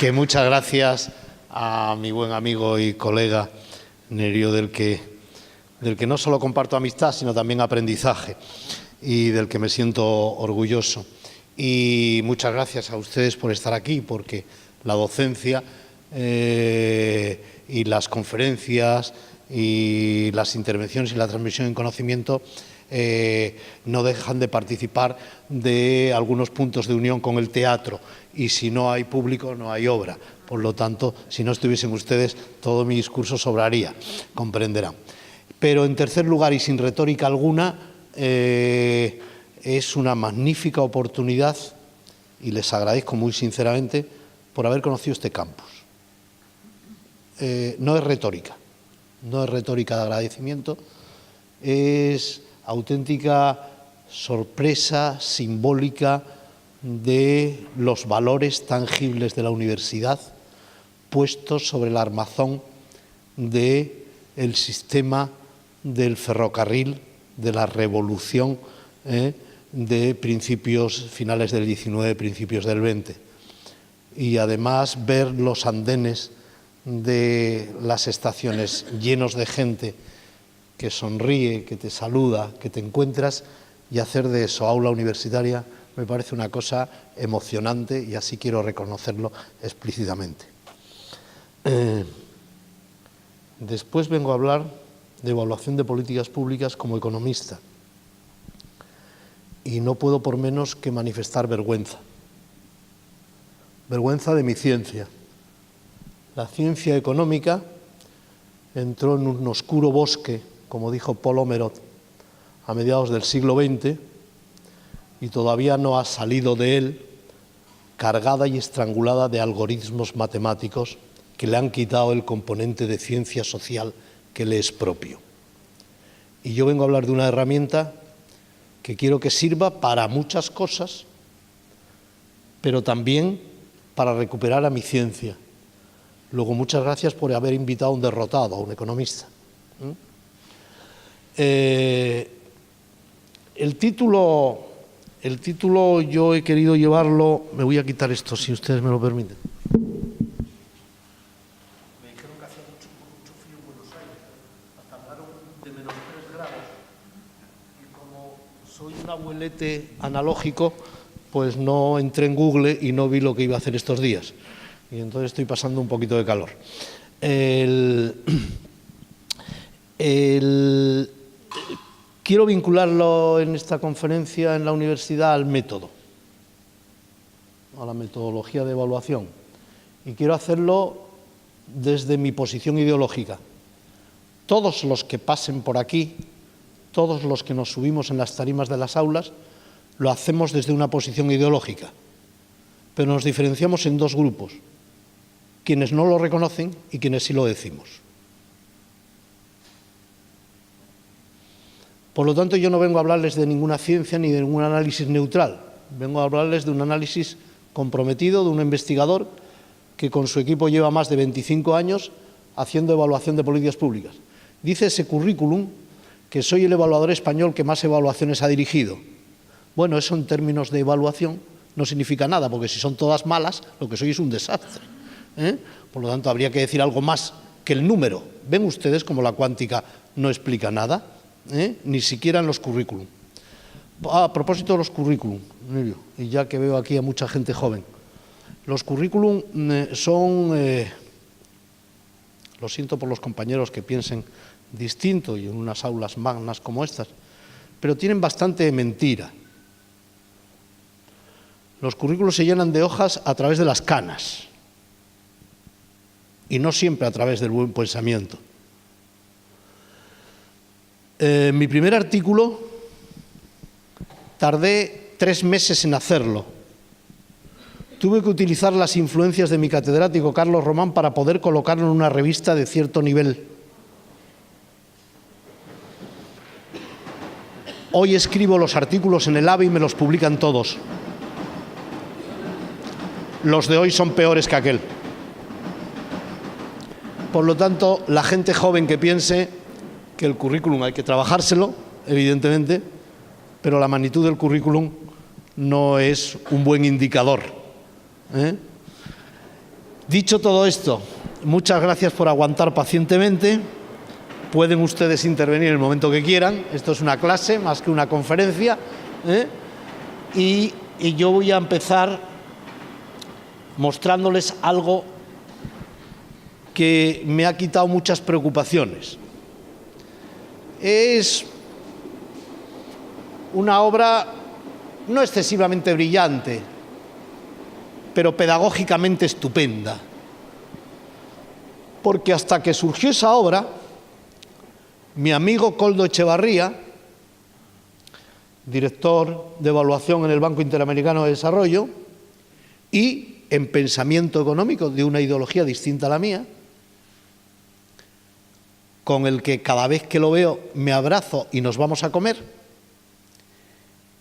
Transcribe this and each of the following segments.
que muchas gracias a mi buen amigo y colega Nerio, del que no solo comparto amistad, sino también aprendizaje, y del que me siento orgulloso. Y muchas gracias a ustedes por estar aquí, porque la docencia y las conferencias y las intervenciones y la transmisión en conocimiento no dejan de participar de algunos puntos de unión con el teatro, y si no hay público no hay obra. Por lo tanto, si no estuviesen ustedes, todo mi discurso sobraría, comprenderán. Pero en tercer lugar, y sin retórica alguna, es una magnífica oportunidad, y les agradezco muy sinceramente por haber conocido este campus. No es retórica de agradecimiento, es auténtica sorpresa simbólica de los valores tangibles de la universidad puestos sobre el armazón del sistema del ferrocarril, de la revolución de principios finales del XIX, principios del XX. Y además ver los andenes de las estaciones llenos de gente que sonríe, que te saluda, que te encuentras, y hacer de eso aula universitaria me parece una cosa emocionante, y así quiero reconocerlo explícitamente. Después vengo a hablar de evaluación de políticas públicas como economista, y no puedo por menos que manifestar vergüenza. Vergüenza de mi ciencia. La ciencia económica entró en un oscuro bosque, como dijo Paul Omerod, a mediados del siglo XX, y todavía no ha salido de él, cargada y estrangulada de algoritmos matemáticos que le han quitado el componente de ciencia social que le es propio. Y yo vengo a hablar de una herramienta que quiero que sirva para muchas cosas, pero también para recuperar a mi ciencia. Luego, muchas gracias por haber invitado a un derrotado, a un economista. El título yo he querido llevarlo, me voy a quitar esto si ustedes me lo permiten. Me dijeron que hacía mucho frío en Buenos Aires, hasta hablaron de -3 grados, y como soy un abuelete analógico, pues no entré en Google y no vi lo que iba a hacer estos días, y entonces estoy pasando un poquito de calor. Quiero vincularlo en esta conferencia en la universidad al método, a la metodología de evaluación, y quiero hacerlo desde mi posición ideológica. Todos los que pasen por aquí, todos los que nos subimos en las tarimas de las aulas, lo hacemos desde una posición ideológica, pero nos diferenciamos en dos grupos: quienes no lo reconocen y quienes sí lo decimos. Por lo tanto, yo no vengo a hablarles de ninguna ciencia ni de ningún análisis neutral. Vengo a hablarles de un análisis comprometido, de un investigador que con su equipo lleva más de 25 años haciendo evaluación de políticas públicas. Dice ese currículum que soy el evaluador español que más evaluaciones ha dirigido. Bueno, eso en términos de evaluación no significa nada, porque si son todas malas, lo que soy es un desastre. Por lo tanto, habría que decir algo más que el número. ¿Ven ustedes cómo la cuántica no explica nada? Ni siquiera en los currículum. A propósito de los currículum, y ya que veo aquí a mucha gente joven, los currículum son, lo siento por los compañeros que piensen distinto y en unas aulas magnas como estas, pero tienen bastante mentira. Los currículos se llenan de hojas a través de las canas y no siempre a través del buen pensamiento. Mi primer artículo tardé 3 meses en hacerlo. Tuve que utilizar las influencias de mi catedrático Carlos Román para poder colocarlo en una revista de cierto nivel. Hoy escribo los artículos en el AVE y me los publican todos. Los de hoy son peores que aquel. Por lo tanto, la gente joven que piense que el currículum hay que trabajárselo, evidentemente, pero la magnitud del currículum no es un buen indicador. Dicho todo esto, muchas gracias por aguantar pacientemente. Pueden ustedes intervenir en el momento que quieran. Esto es una clase más que una conferencia, ¿eh? Y yo voy a empezar mostrándoles algo que me ha quitado muchas preocupaciones. Es una obra no excesivamente brillante, pero pedagógicamente estupenda. Porque hasta que surgió esa obra, mi amigo Koldo Echevarría, director de evaluación en el Banco Interamericano de Desarrollo y en pensamiento económico de una ideología distinta a la mía, con el que cada vez que lo veo me abrazo y nos vamos a comer,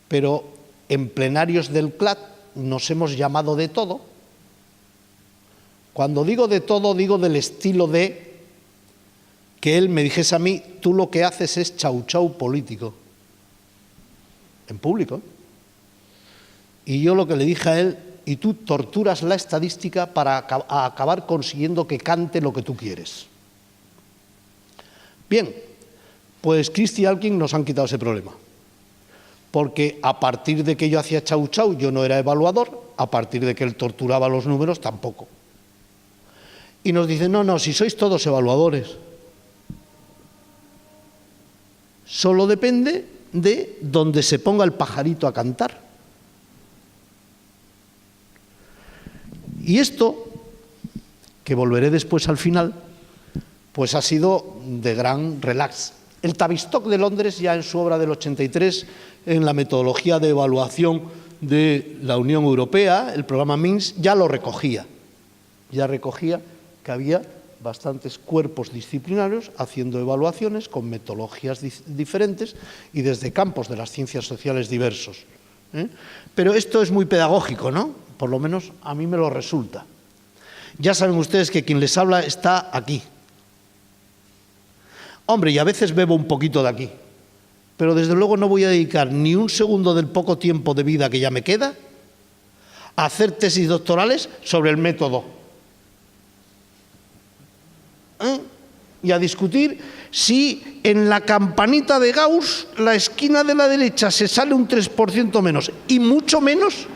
pero en plenarios del CLAD nos hemos llamado de todo. Cuando digo de todo, digo del estilo de que él me dijese a mí: tú lo que haces es chau chau político. En público. Y yo lo que le dije a él: y tú torturas la estadística para acabar consiguiendo que cante lo que tú quieres. Bien, pues Christie y Alkin nos han quitado ese problema. Porque a partir de que yo hacía chau chau, yo no era evaluador, a partir de que él torturaba los números, tampoco. Y nos dicen: no, si sois todos evaluadores. Solo depende de donde se ponga el pajarito a cantar. Y esto, que volveré después al final, pues ha sido de gran relax. El Tavistock de Londres, ya en su obra del 83, en la metodología de evaluación de la Unión Europea, el programa MINS, ya lo recogía. Ya recogía que había bastantes cuerpos disciplinarios haciendo evaluaciones con metodologías diferentes y desde campos de las ciencias sociales diversos. Pero esto es muy pedagógico, ¿no? Por lo menos a mí me lo resulta. Ya saben ustedes que quien les habla está aquí. Hombre, y a veces bebo un poquito de aquí, pero desde luego no voy a dedicar ni un segundo del poco tiempo de vida que ya me queda a hacer tesis doctorales sobre el método. Y a discutir si en la campanita de Gauss la esquina de la derecha se sale un 3% menos, y mucho menos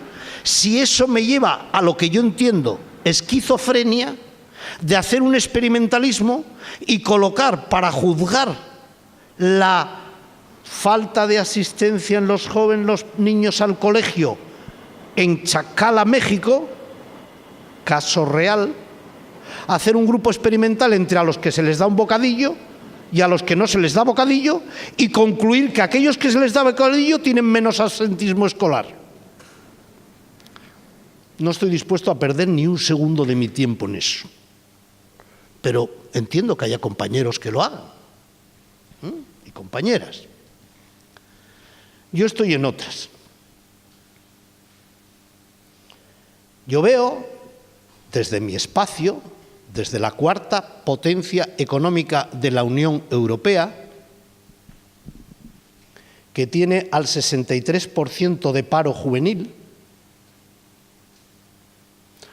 si eso me lleva a lo que yo entiendo esquizofrenia de hacer un experimentalismo y colocar para juzgar la falta de asistencia en los jóvenes, los niños al colegio en Chacala, México, caso real, hacer un grupo experimental entre a los que se les da un bocadillo y a los que no se les da bocadillo y concluir que aquellos que se les da bocadillo tienen menos absentismo escolar. No estoy dispuesto a perder ni un segundo de mi tiempo en eso. Pero entiendo que haya compañeros que lo hagan. Y compañeras. Yo estoy en otras. Yo veo desde mi espacio, desde la cuarta potencia económica de la Unión Europea, que tiene al 63% de paro juvenil,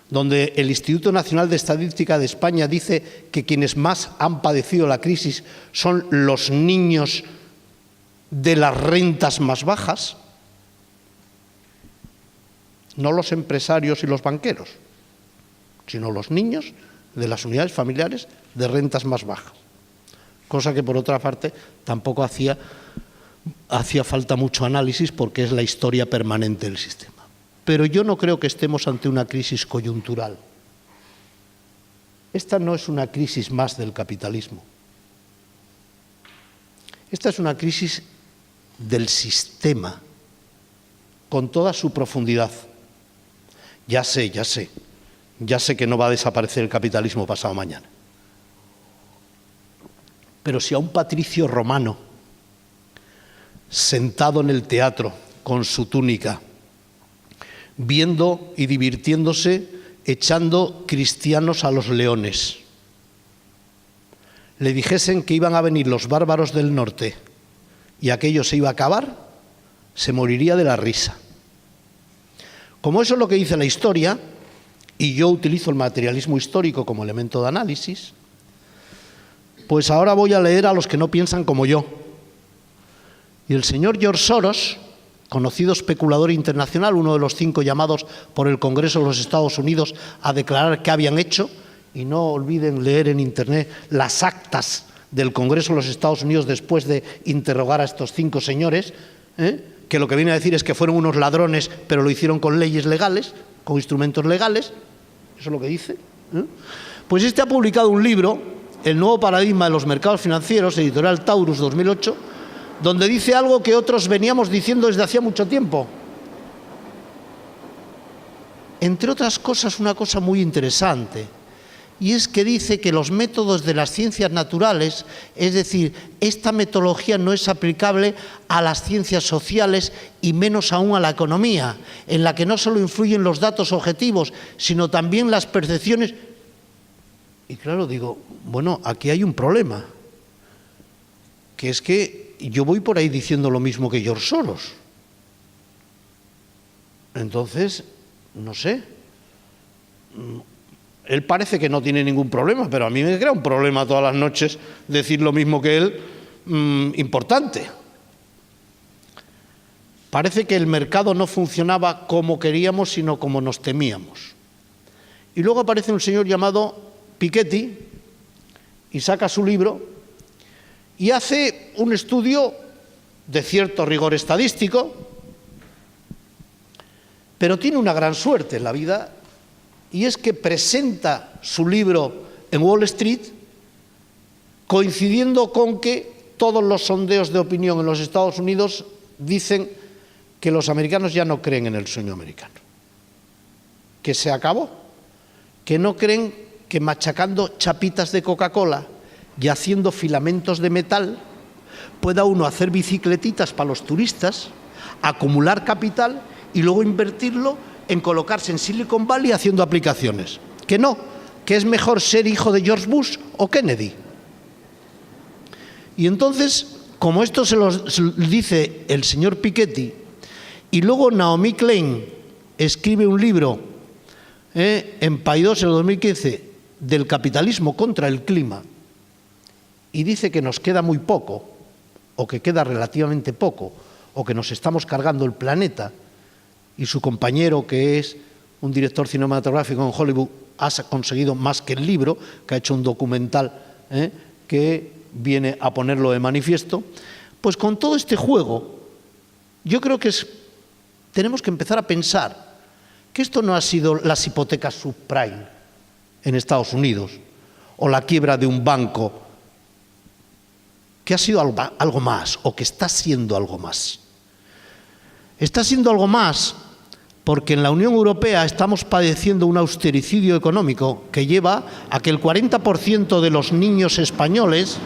donde el Instituto Nacional de Estadística de España dice que quienes más han padecido la crisis son los niños de las rentas más bajas, no los empresarios y los banqueros, sino los niños de las unidades familiares de rentas más bajas. Cosa que, por otra parte, tampoco hacía falta mucho análisis porque es la historia permanente del sistema. Pero yo no creo que estemos ante una crisis coyuntural. Esta no es una crisis más del capitalismo. Esta es una crisis del sistema, con toda su profundidad. Ya sé que no va a desaparecer el capitalismo pasado mañana. Pero si a un patricio romano, sentado en el teatro con su túnica, viendo y divirtiéndose, echando cristianos a los leones, le dijesen que iban a venir los bárbaros del norte y aquello se iba a acabar, se moriría de la risa. Como eso es lo que dice la historia, y yo utilizo el materialismo histórico como elemento de análisis, pues ahora voy a leer a los que no piensan como yo. Y el señor George Soros, conocido especulador internacional, uno de los 5 llamados por el Congreso de los Estados Unidos a declarar qué habían hecho, y no olviden leer en Internet las actas del Congreso de los Estados Unidos después de interrogar a estos 5 señores, que lo que viene a decir es que fueron unos ladrones, pero lo hicieron con leyes legales, con instrumentos legales. Eso es lo que dice. Pues este ha publicado un libro, El nuevo paradigma de los mercados financieros, editorial Taurus 2008, donde dice algo que otros veníamos diciendo desde hacía mucho tiempo. Entre otras cosas, una cosa muy interesante, y es que dice que los métodos de las ciencias naturales, es decir, esta metodología no es aplicable a las ciencias sociales y menos aún a la economía, en la que no solo influyen los datos objetivos, sino también las percepciones. Y claro, digo, bueno, aquí hay un problema, que es que yo voy por ahí diciendo lo mismo que George Soros. Entonces, no sé. Él parece que no tiene ningún problema, pero a mí me crea un problema todas las noches decir lo mismo que él, importante. Parece que el mercado no funcionaba como queríamos, sino como nos temíamos. Y luego aparece un señor llamado Piketty y saca su libro y hace un estudio de cierto rigor estadístico, pero tiene una gran suerte en la vida, y es que presenta su libro en Wall Street coincidiendo con que todos los sondeos de opinión en los Estados Unidos dicen que los americanos ya no creen en el sueño americano, que se acabó, que no creen que machacando chapitas de Coca-Cola y haciendo filamentos de metal pueda uno hacer bicicletitas para los turistas, acumular capital y luego invertirlo en colocarse en Silicon Valley haciendo aplicaciones. Que no, que es mejor ser hijo de George Bush o Kennedy. Y entonces, como esto se lo dice el señor Piketty, y luego Naomi Klein escribe un libro en Paidós en el 2015 del capitalismo contra el clima, y dice que nos queda muy poco, o que queda relativamente poco, o que nos estamos cargando el planeta, y su compañero, que es un director cinematográfico en Hollywood, ha conseguido más que el libro, que ha hecho un documental que viene a ponerlo de manifiesto. Pues con todo este juego, yo creo que tenemos que empezar a pensar que esto no ha sido las hipotecas subprime en Estados Unidos o la quiebra de un banco, que ha sido algo más, o que está siendo algo más. Está siendo algo más porque en la Unión Europea estamos padeciendo un austericidio económico que lleva a que el 40% de los niños españoles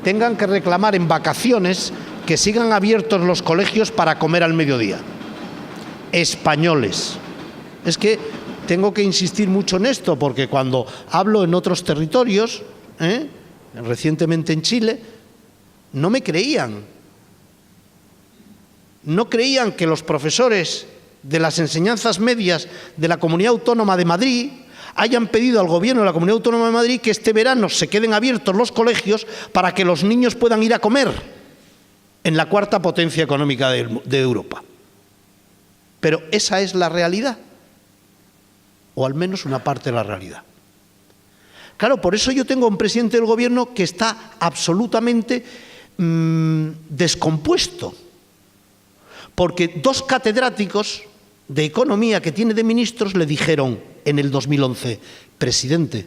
tengan que reclamar en vacaciones que sigan abiertos los colegios para comer al mediodía. Españoles. Es que tengo que insistir mucho en esto, porque cuando hablo en otros territorios, recientemente en Chile, no me creían. No creían que los profesores de las enseñanzas medias de la Comunidad Autónoma de Madrid hayan pedido al gobierno de la Comunidad Autónoma de Madrid que este verano se queden abiertos los colegios para que los niños puedan ir a comer en la cuarta potencia económica de Europa. Pero esa es la realidad, o al menos una parte de la realidad. Claro, por eso yo tengo un presidente del gobierno que está absolutamente descompuesto, porque 2 catedráticos de economía que tiene de ministros le dijeron en el 2011, presidente,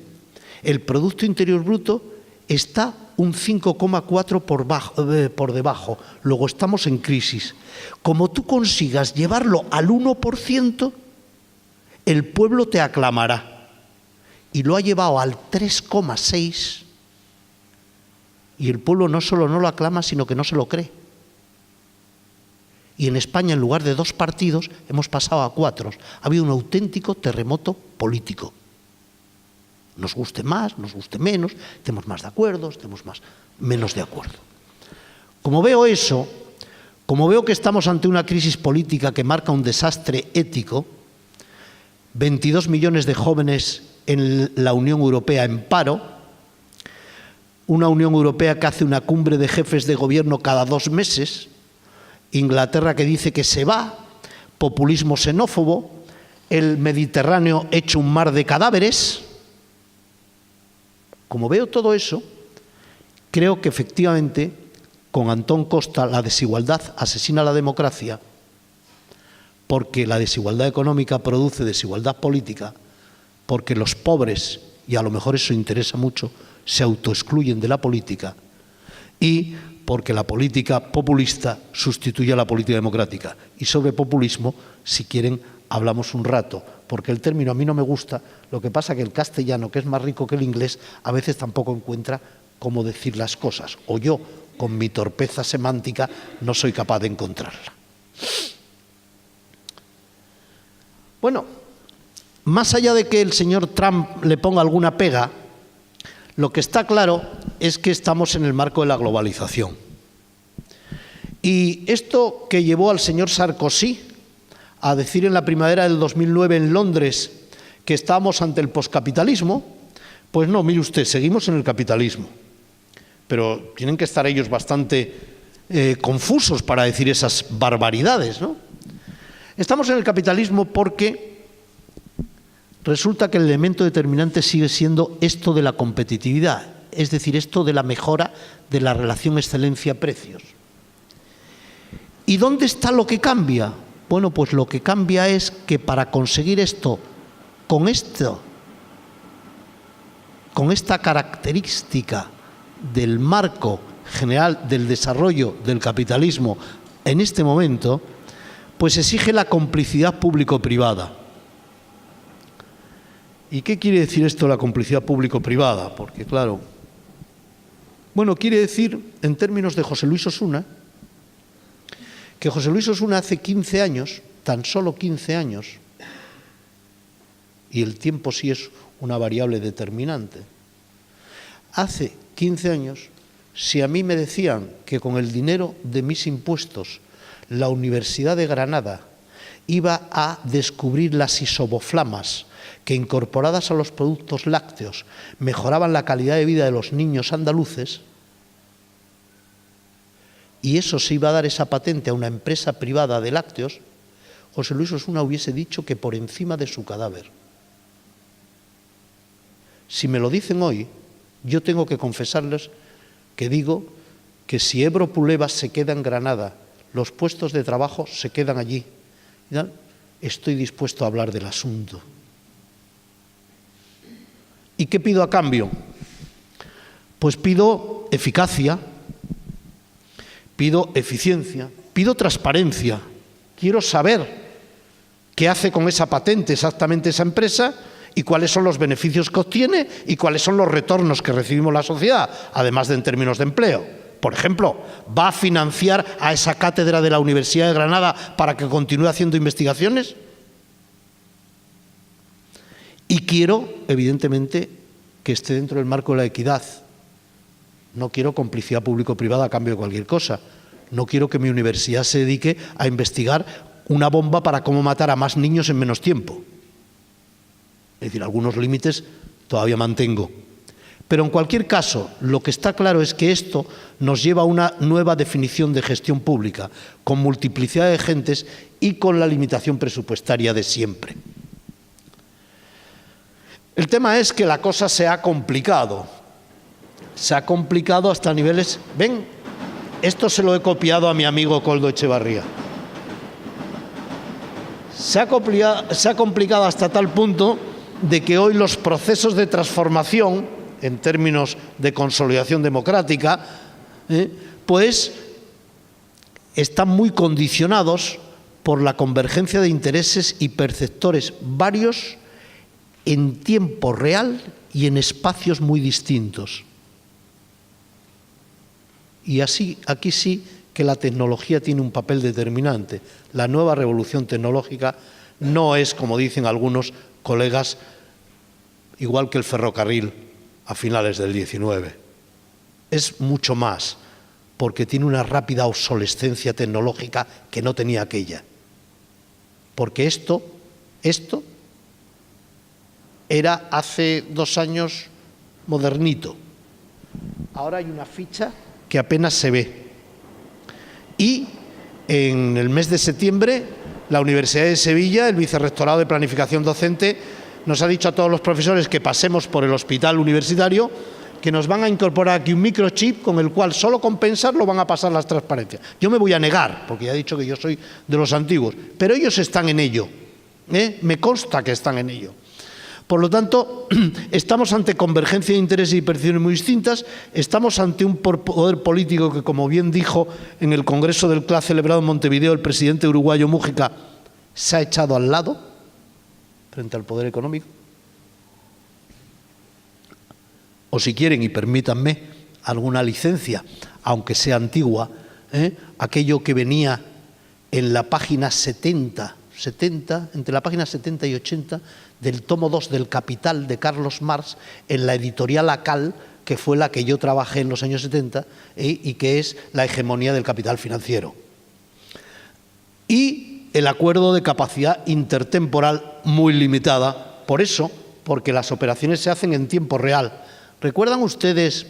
el Producto Interior Bruto está un 5,4 por debajo, luego estamos en crisis. Como tú consigas llevarlo al 1%, el pueblo te aclamará. Y lo ha llevado al 3,6, y el pueblo no solo no lo aclama, sino que no se lo cree. Y en España, en lugar de 2 partidos, hemos pasado a 4. Ha habido un auténtico terremoto político. Nos guste más, nos guste menos, estemos más de acuerdo, estemos menos de acuerdo. Como veo eso, como veo que estamos ante una crisis política que marca un desastre ético, 22 millones de jóvenes en la Unión Europea en paro, una Unión Europea que hace una cumbre de jefes de gobierno cada 2 meses, Inglaterra que dice que se va, populismo xenófobo, el Mediterráneo hecho un mar de cadáveres. Como veo todo eso, creo que efectivamente con Antón Costa la desigualdad asesina la democracia, porque la desigualdad económica produce desigualdad política, porque los pobres, y a lo mejor eso interesa mucho, se autoexcluyen de la política, y porque la política populista sustituye a la política democrática. Y sobre populismo, si quieren, hablamos un rato, porque el término a mí no me gusta, lo que pasa que el castellano, que es más rico que el inglés, a veces tampoco encuentra cómo decir las cosas, o yo, con mi torpeza semántica, no soy capaz de encontrarla. Bueno, más allá de que el señor Trump le ponga alguna pega, lo que está claro es que estamos en el marco de la globalización. Y esto que llevó al señor Sarkozy a decir en la primavera del 2009 en Londres que estábamos ante el poscapitalismo, pues no, mire usted, seguimos en el capitalismo. Pero tienen que estar ellos bastante confusos para decir esas barbaridades, ¿no? Estamos en el capitalismo porque resulta que el elemento determinante sigue siendo esto de la competitividad, es decir, esto de la mejora de la relación excelencia-precios. ¿Y dónde está lo que cambia? Bueno, pues lo que cambia es que para conseguir esto, con esta característica del marco general del desarrollo del capitalismo en este momento, pues exige la complicidad público-privada. ¿Y qué quiere decir esto, la complicidad público-privada? Porque, claro, bueno, quiere decir, en términos de José Luis Osuna, que José Luis Osuna hace 15 años, tan solo 15 años, y el tiempo sí es una variable determinante, hace 15 años, si a mí me decían que con el dinero de mis impuestos la Universidad de Granada iba a descubrir las isoflamas que incorporadas a los productos lácteos mejoraban la calidad de vida de los niños andaluces, y eso se iba a dar esa patente a una empresa privada de lácteos, José Luis Osuna hubiese dicho que por encima de su cadáver. Si me lo dicen hoy, yo tengo que confesarles que digo que si Ebro Puleva se queda en Granada, los puestos de trabajo se quedan allí. Estoy dispuesto a hablar del asunto. ¿Y qué pido a cambio? Pues pido eficacia, pido eficiencia, pido transparencia. Quiero saber qué hace con esa patente exactamente esa empresa y cuáles son los beneficios que obtiene y cuáles son los retornos que recibimos la sociedad, además de en términos de empleo. Por ejemplo, ¿va a financiar a esa cátedra de la Universidad de Granada para que continúe haciendo investigaciones? Y quiero, evidentemente, que esté dentro del marco de la equidad. No quiero complicidad público-privada a cambio de cualquier cosa. No quiero que mi universidad se dedique a investigar una bomba para cómo matar a más niños en menos tiempo. Es decir, algunos límites todavía mantengo. Pero en cualquier caso, lo que está claro es que esto nos lleva a una nueva definición de gestión pública, con multiplicidad de agentes y con la limitación presupuestaria de siempre. El tema es que la cosa se ha complicado. Se ha complicado hasta niveles... Ven, esto se lo he copiado a mi amigo Koldo Echevarría. Se ha complicado hasta tal punto de que hoy los procesos de transformación, en términos de consolidación democrática, pues están muy condicionados por la convergencia de intereses y perceptores varios en tiempo real y en espacios muy distintos. Y así, aquí sí que la tecnología tiene un papel determinante. La nueva revolución tecnológica no es, como dicen algunos colegas, igual que el ferrocarril a finales del 19. Es mucho más, porque tiene una rápida obsolescencia tecnológica que no tenía aquella. Porque esto era hace 2 años modernito. Ahora hay una ficha que apenas se ve. Y en el mes de septiembre, la Universidad de Sevilla, el Vicerrectorado de Planificación Docente, nos ha dicho a todos los profesores que pasemos por el hospital universitario, que nos van a incorporar aquí un microchip con el cual solo con pensarlo van a pasar las transparencias. Yo me voy a negar, porque ya he dicho que yo soy de los antiguos, pero ellos están en ello, me consta que están en ello. Por lo tanto, estamos ante convergencia de intereses y percepciones muy distintas, estamos ante un poder político que, como bien dijo en el Congreso del CLA celebrado en Montevideo el presidente uruguayo Mújica, se ha echado al lado frente al poder económico. O si quieren, y permítanme alguna licencia, aunque sea antigua, aquello que venía en la página 70, entre la página 70 y 80 del tomo 2 del Capital de Carlos Marx, en la editorial ACAL, que fue la que yo trabajé en los años 70 y que es la hegemonía del capital financiero. Y el acuerdo de capacidad intertemporal muy limitada, por eso, porque las operaciones se hacen en tiempo real. ¿Recuerdan ustedes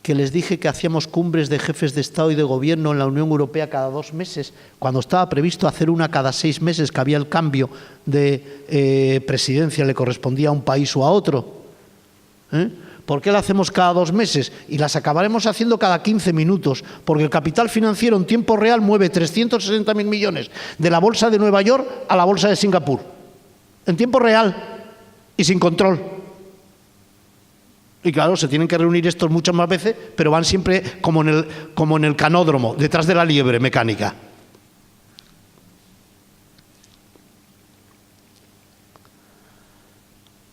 que les dije que hacíamos cumbres de jefes de Estado y de Gobierno en la Unión Europea cada 2 meses, cuando estaba previsto hacer una cada 6 meses, que había el cambio de presidencia, le correspondía a un país o a otro? ¿Por qué la hacemos cada 2 meses? Y las acabaremos haciendo cada 15 minutos, porque el capital financiero en tiempo real mueve 360.000 millones de la bolsa de Nueva York a la bolsa de Singapur, en tiempo real y sin control. Y claro, se tienen que reunir estos muchas más veces, pero van siempre como en el canódromo, detrás de la liebre mecánica.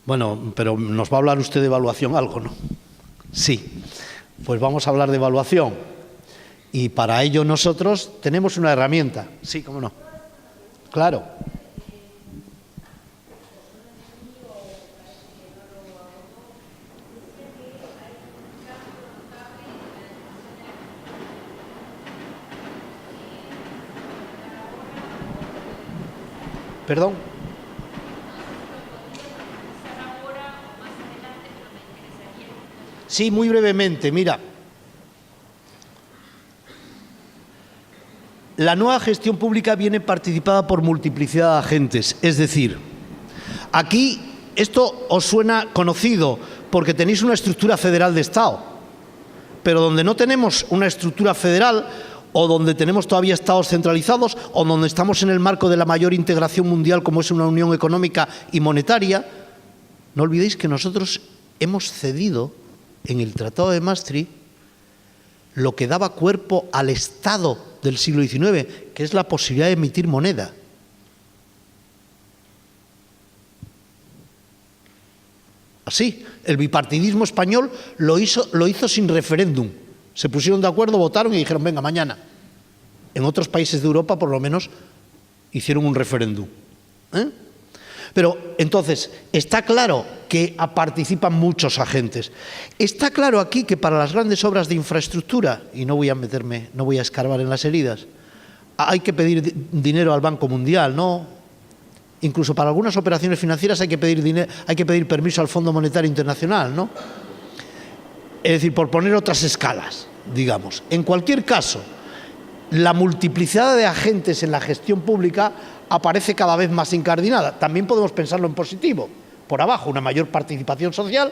Bueno, pero nos va a hablar usted de evaluación algo, ¿no? Sí, pues vamos a hablar de evaluación. Y para ello nosotros tenemos una herramienta. Sí, cómo no. Claro. Perdón. Sí, muy brevemente, mira. La nueva gestión pública viene participada por multiplicidad de agentes, es decir, aquí esto os suena conocido porque tenéis una estructura federal de Estado, pero donde no tenemos una estructura federal, o donde tenemos todavía estados centralizados, o donde estamos en el marco de la mayor integración mundial como es una unión económica y monetaria, no olvidéis que nosotros hemos cedido en el Tratado de Maastricht lo que daba cuerpo al Estado del siglo XIX, que es la posibilidad de emitir moneda. Así, el bipartidismo español lo hizo sin referéndum. Se pusieron de acuerdo, votaron y dijeron, venga, mañana. En otros países de Europa, por lo menos, hicieron un referéndum. Pero, entonces, está claro que participan muchos agentes. Está claro aquí que para las grandes obras de infraestructura, y no voy a escarbar en las heridas, hay que pedir dinero al Banco Mundial, ¿no? Incluso para algunas operaciones financieras hay que pedir permiso al Fondo Monetario Internacional, ¿no? Es decir, por poner otras escalas, digamos. En cualquier caso, la multiplicidad de agentes en la gestión pública aparece cada vez más incardinada. También podemos pensarlo en positivo. Por abajo, una mayor participación social,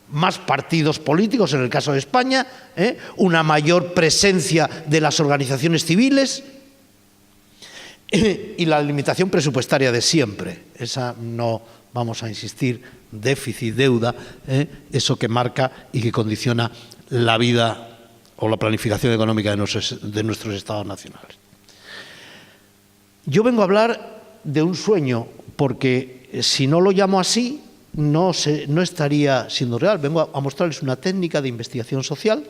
más partidos políticos, en el caso de España, una mayor presencia de las organizaciones civiles y la limitación presupuestaria de siempre. Esa no vamos a insistir, déficit, deuda, eso que marca y que condiciona la vida o la planificación económica de nuestros estados nacionales. Yo vengo a hablar de un sueño, porque si no lo llamo así, no estaría siendo real. Vengo a mostrarles una técnica de investigación social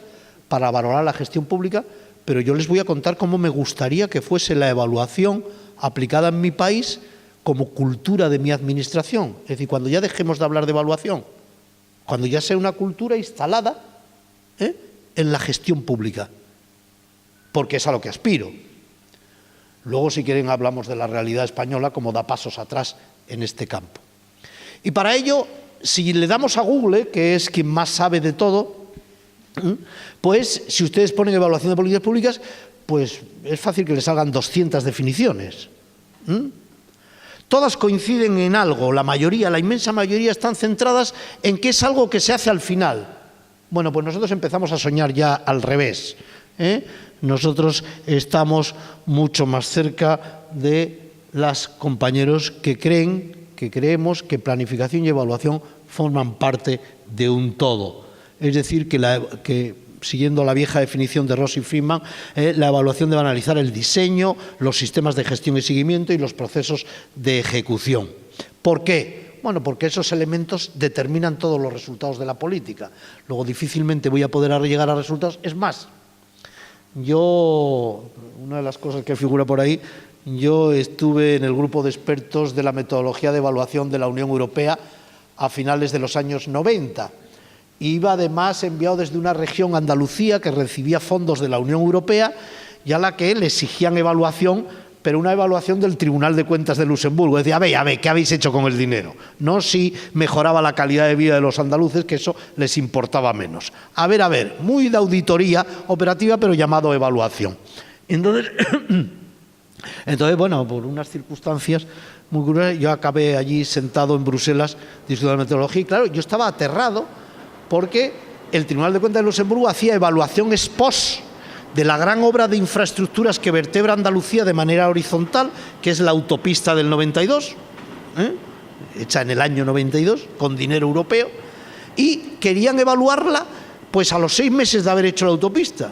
para valorar la gestión pública, pero yo les voy a contar cómo me gustaría que fuese la evaluación aplicada en mi país como cultura de mi administración. Es decir, cuando ya dejemos de hablar de evaluación, cuando ya sea una cultura instalada en la gestión pública, porque es a lo que aspiro. Luego, si quieren, hablamos de la realidad española, como da pasos atrás en este campo. Y para ello, si le damos a Google, que es quien más sabe de todo, pues si ustedes ponen evaluación de políticas públicas, pues es fácil que les salgan 200 definiciones. Todas coinciden en algo, la mayoría, la inmensa mayoría están centradas en que es algo que se hace al final. Bueno, pues nosotros empezamos a soñar ya al revés, Nosotros estamos mucho más cerca de los compañeros que creemos que planificación y evaluación forman parte de un todo. Es decir, que siguiendo la vieja definición de Ross y Friedman, la evaluación debe analizar el diseño, los sistemas de gestión y seguimiento y los procesos de ejecución. ¿Por qué? Bueno, porque esos elementos determinan todos los resultados de la política. Luego difícilmente voy a poder llegar a resultados. Es más, una de las cosas que figura por ahí, yo estuve en el grupo de expertos de la metodología de evaluación de la Unión Europea a finales de los años 90. Iba además enviado desde una región, Andalucía, que recibía fondos de la Unión Europea y a la que le exigían evaluación, pero una evaluación del Tribunal de Cuentas de Luxemburgo. Decía, a ver, ¿qué habéis hecho con el dinero? No si mejoraba la calidad de vida de los andaluces, que eso les importaba menos. A ver, muy de auditoría operativa, pero llamado evaluación. Entonces, bueno, por unas circunstancias muy curiosas, yo acabé allí sentado en Bruselas discutiendo la metodología y claro, yo estaba aterrado porque el Tribunal de Cuentas de Luxemburgo hacía evaluación ex post de la gran obra de infraestructuras que vertebra Andalucía de manera horizontal, que es la autopista del 92, hecha en el año 92, con dinero europeo, y querían evaluarla pues a los 6 meses de haber hecho la autopista.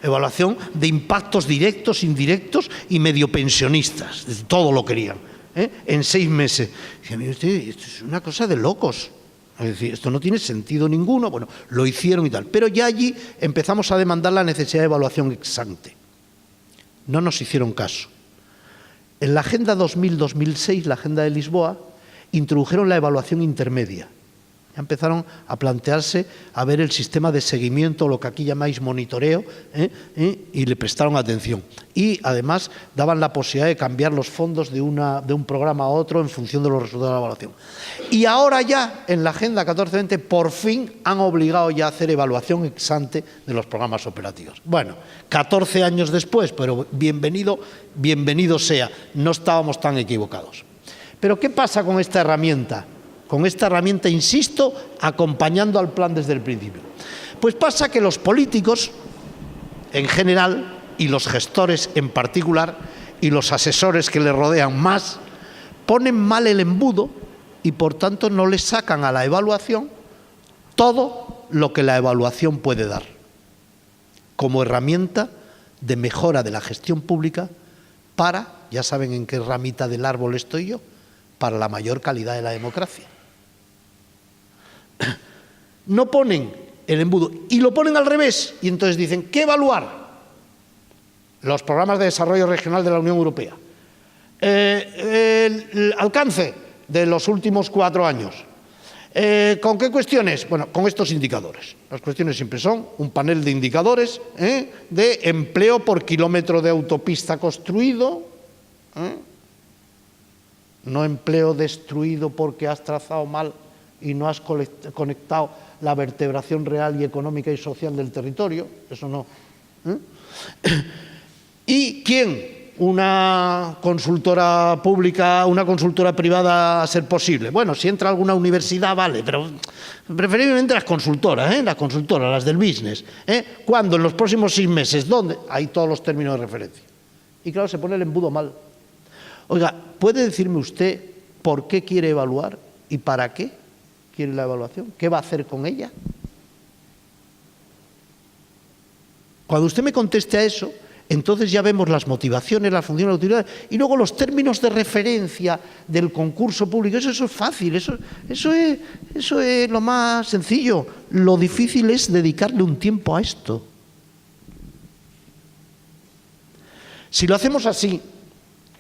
Evaluación de impactos directos, indirectos y medio pensionistas, todo lo querían, en 6 meses. Y mire usted, esto es una cosa de locos. Es decir, esto no tiene sentido ninguno. Bueno, lo hicieron y tal. Pero ya allí empezamos a demandar la necesidad de evaluación ex ante. No nos hicieron caso. En la Agenda 2000-2006, la Agenda de Lisboa, introdujeron la evaluación intermedia. Ya empezaron a plantearse a ver el sistema de seguimiento, lo que aquí llamáis monitoreo, y le prestaron atención. Y además daban la posibilidad de cambiar los fondos de un programa a otro en función de los resultados de la evaluación. Y ahora ya, en la Agenda 1420, por fin han obligado ya a hacer evaluación ex ante de los programas operativos. Bueno, 14 años después, pero bienvenido sea, no estábamos tan equivocados. Pero ¿qué pasa con esta herramienta? Con esta herramienta, insisto, acompañando al plan desde el principio. Pues pasa que los políticos, en general, y los gestores en particular, y los asesores que les rodean más, ponen mal el embudo y, por tanto, no les sacan a la evaluación todo lo que la evaluación puede dar, como herramienta de mejora de la gestión pública para, ya saben en qué ramita del árbol estoy yo, para la mayor calidad de la democracia. No ponen el embudo y lo ponen al revés y entonces dicen, ¿qué evaluar? Los programas de desarrollo regional de la Unión Europea, el alcance de los últimos 4 años. ¿Con qué cuestiones? Bueno, con estos indicadores. Las cuestiones siempre son un panel de indicadores de empleo por kilómetro de autopista construido, no empleo destruido porque has trazado mal y no has conectado la vertebración real y económica y social del territorio, eso no. ¿Y quién? Una consultora pública, una consultora privada a ser posible. Bueno, si entra alguna universidad, vale, pero preferiblemente las consultoras, las del business. ¿Cuándo? En los próximos 6 meses. ¿Dónde? Hay todos los términos de referencia. Y claro, se pone el embudo mal. Oiga, ¿puede decirme usted por qué quiere evaluar y para qué quiere la evaluación? ¿Qué va a hacer con ella? Cuando usted me conteste a eso, entonces ya vemos las motivaciones, las funciones, las utilidades y luego los términos de referencia del concurso público. Eso es fácil, eso es lo más sencillo. Lo difícil es dedicarle un tiempo a esto. Si lo hacemos así,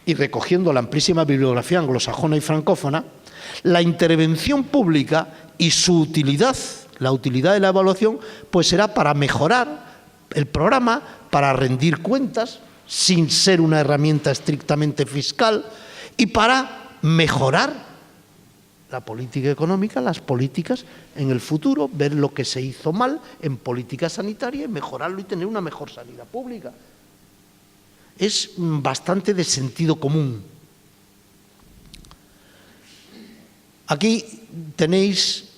y recogiendo la amplísima bibliografía anglosajona y francófona, la intervención pública y su utilidad, la utilidad de la evaluación, pues será para mejorar el programa, para rendir cuentas, sin ser una herramienta estrictamente fiscal, y para mejorar la política económica, las políticas en el futuro, ver lo que se hizo mal en política sanitaria y mejorarlo y tener una mejor sanidad pública. Es bastante de sentido común. Aquí tenéis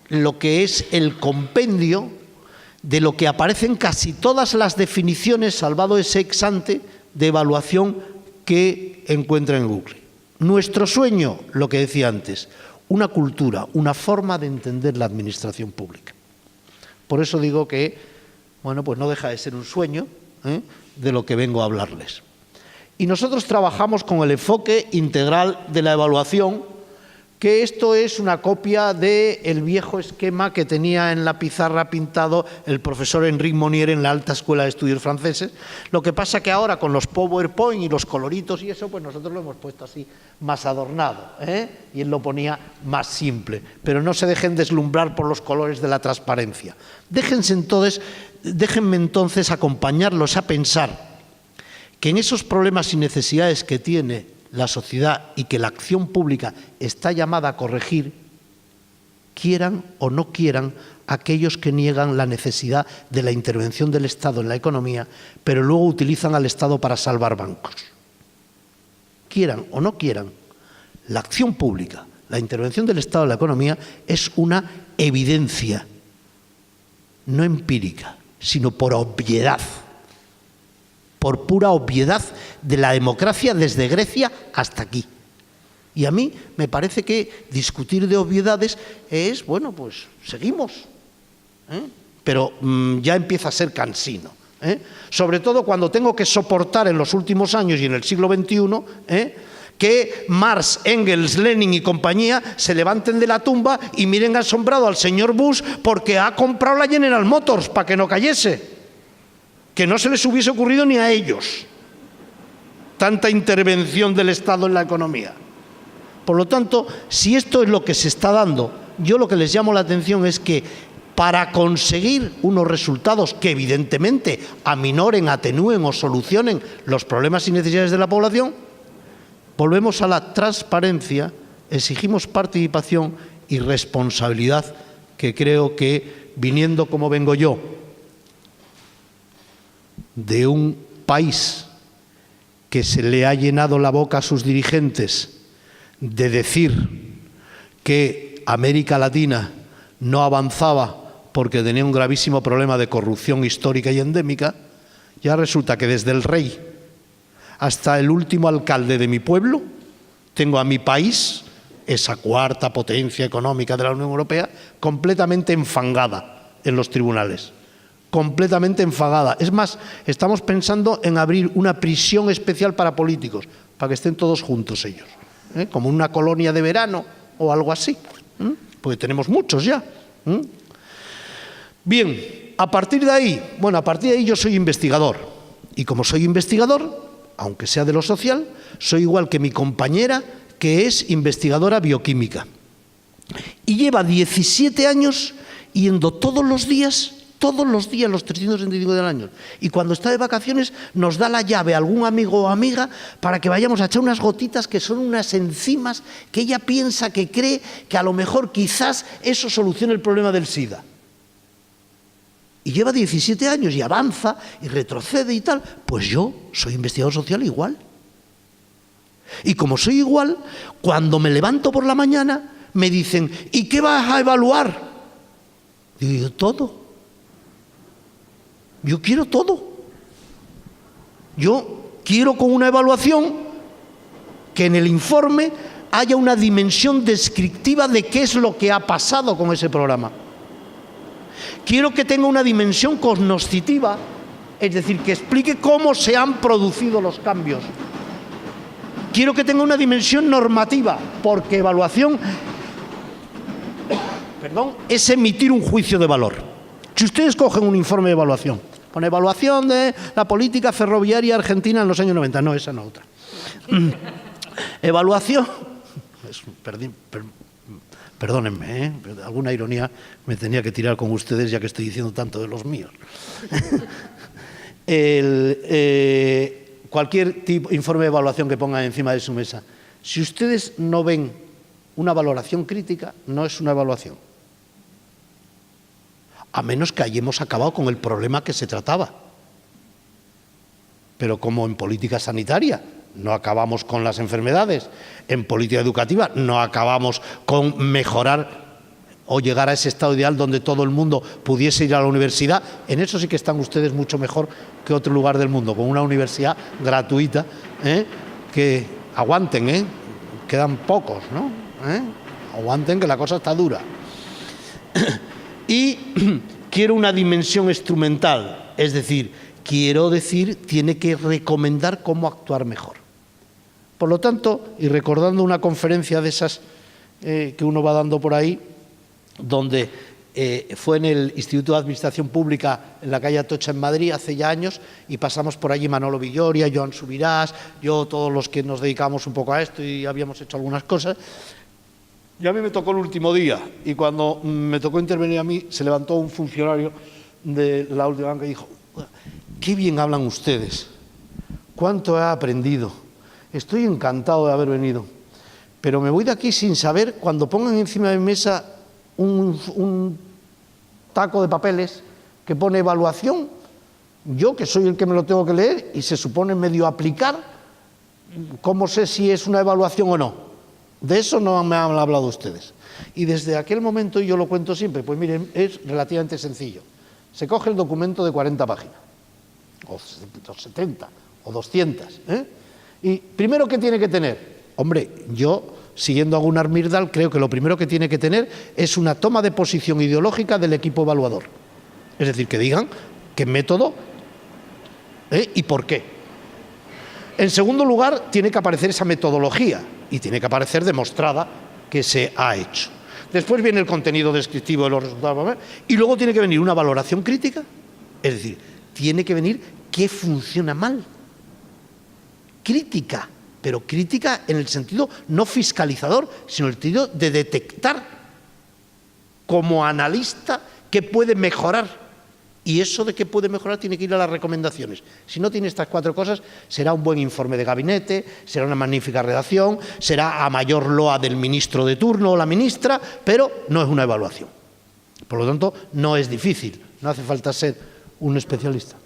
lo que es el compendio de lo que aparecen casi todas las definiciones, salvado ese ex ante, de evaluación que encuentra en Google. Nuestro sueño, lo que decía antes, una cultura, una forma de entender la administración pública. Por eso digo que, bueno, pues no deja de ser un sueño de lo que vengo a hablarles. Y nosotros trabajamos con el enfoque integral de la evaluación, que esto es una copia del viejo esquema que tenía en la pizarra pintado el profesor Enrique Monnier en la Alta Escuela de Estudios Franceses. Lo que pasa que ahora con los PowerPoint y los coloritos y eso, pues nosotros lo hemos puesto así más adornado, y él lo ponía más simple. Pero no se dejen deslumbrar por los colores de la transparencia. Déjenme entonces acompañarlos a pensar que en esos problemas y necesidades que tiene la sociedad y que la acción pública está llamada a corregir, quieran o no quieran aquellos que niegan la necesidad de la intervención del Estado en la economía, pero luego utilizan al Estado para salvar bancos. Quieran o no quieran, la acción pública, la intervención del Estado en la economía es una evidencia, no empírica, sino por obviedad. Por pura obviedad de la democracia desde Grecia hasta aquí. Y a mí me parece que discutir de obviedades es, bueno, pues seguimos, pero ya empieza a ser cansino. Sobre todo cuando tengo que soportar en los últimos años y en el siglo XXI que Marx, Engels, Lenin y compañía se levanten de la tumba y miren asombrado al señor Bush porque ha comprado la General Motors para que no cayese. Que no se les hubiese ocurrido ni a ellos tanta intervención del Estado en la economía. Por lo tanto, si esto es lo que se está dando, yo lo que les llamo la atención es que para conseguir unos resultados que evidentemente aminoren, atenúen o solucionen los problemas y necesidades de la población, volvemos a la transparencia, exigimos participación y responsabilidad, que creo que, viniendo como vengo yo, de un país que se le ha llenado la boca a sus dirigentes de decir que América Latina no avanzaba porque tenía un gravísimo problema de corrupción histórica y endémica, ya resulta que desde el rey hasta el último alcalde de mi pueblo, tengo a mi país, esa cuarta potencia económica de la Unión Europea, completamente enfangada en los tribunales. Completamente enfadada. Es más, estamos pensando en abrir una prisión especial para políticos, para que estén todos juntos ellos, como una colonia de verano o algo así, porque tenemos muchos ya. Bien, a partir de ahí yo soy investigador, y como soy investigador, aunque sea de lo social, soy igual que mi compañera, que es investigadora bioquímica, y lleva 17 años yendo todos los días, los 365 del año. Y cuando está de vacaciones nos da la llave a algún amigo o amiga para que vayamos a echar unas gotitas que son unas enzimas que ella piensa, que cree que a lo mejor quizás eso solucione el problema del SIDA. Y lleva 17 años y avanza y retrocede y tal. Pues yo soy investigador social igual. Y como soy igual, cuando me levanto por la mañana me dicen, ¿y qué vas a evaluar? Digo, todo. Yo quiero todo. Yo quiero con una evaluación que en el informe haya una dimensión descriptiva de qué es lo que ha pasado con ese programa. Quiero que tenga una dimensión cognoscitiva, es decir, que explique cómo se han producido los cambios. Quiero que tenga una dimensión normativa, porque evaluación, es emitir un juicio de valor. Si ustedes cogen un informe de evaluación, con evaluación de la política ferroviaria argentina en los años 90, no, esa no, otra. Evaluación, perdónenme, alguna ironía me tenía que tirar con ustedes ya que estoy diciendo tanto de los míos. cualquier informe de evaluación que pongan encima de su mesa, si ustedes no ven una valoración crítica, no es una evaluación. A menos que hayamos acabado con el problema que se trataba. Pero como en política sanitaria no acabamos con las enfermedades, en política educativa no acabamos con mejorar o llegar a ese estado ideal donde todo el mundo pudiese ir a la universidad, en eso sí que están ustedes mucho mejor que otro lugar del mundo, con una universidad gratuita, que aguanten, quedan pocos, ¿no? Aguanten, que la cosa está dura. Y quiero una dimensión instrumental, es decir, tiene que recomendar cómo actuar mejor. Por lo tanto, y recordando una conferencia de esas que uno va dando por ahí, donde fue en el Instituto de Administración Pública en la calle Atocha en Madrid hace ya años, y pasamos por allí Manolo Villoria, Joan Subirás, yo, todos los que nos dedicamos un poco a esto y habíamos hecho algunas cosas. Y a mí me tocó el último día, y cuando me tocó intervenir a mí, se levantó un funcionario de la última banca y dijo: «Qué bien hablan ustedes, cuánto he aprendido, estoy encantado de haber venido, pero me voy de aquí sin saber, cuando pongan encima de mi mesa un taco de papeles que pone evaluación, yo que soy el que me lo tengo que leer y se supone medio aplicar, ¿cómo sé si es una evaluación o no? De eso no me han hablado ustedes». Y desde aquel momento, y yo lo cuento siempre, pues miren, es relativamente sencillo. Se coge el documento de 40 páginas, o 70, o 200. Y primero, ¿qué tiene que tener? Hombre, yo, siguiendo a Gunnar Myrdal, creo que lo primero que tiene que tener es una toma de posición ideológica del equipo evaluador. Es decir, que digan qué método y por qué. En segundo lugar, tiene que aparecer esa metodología y tiene que aparecer demostrada que se ha hecho. Después viene el contenido descriptivo de los resultados y luego tiene que venir una valoración crítica, es decir, tiene que venir qué funciona mal. Crítica, pero crítica en el sentido no fiscalizador, sino en el sentido de detectar como analista qué puede mejorar. Y eso de qué puede mejorar tiene que ir a las recomendaciones. Si no tiene estas 4 cosas, será un buen informe de gabinete, será una magnífica redacción, será a mayor loa del ministro de turno o la ministra, pero no es una evaluación. Por lo tanto, no es difícil, no hace falta ser un especialista.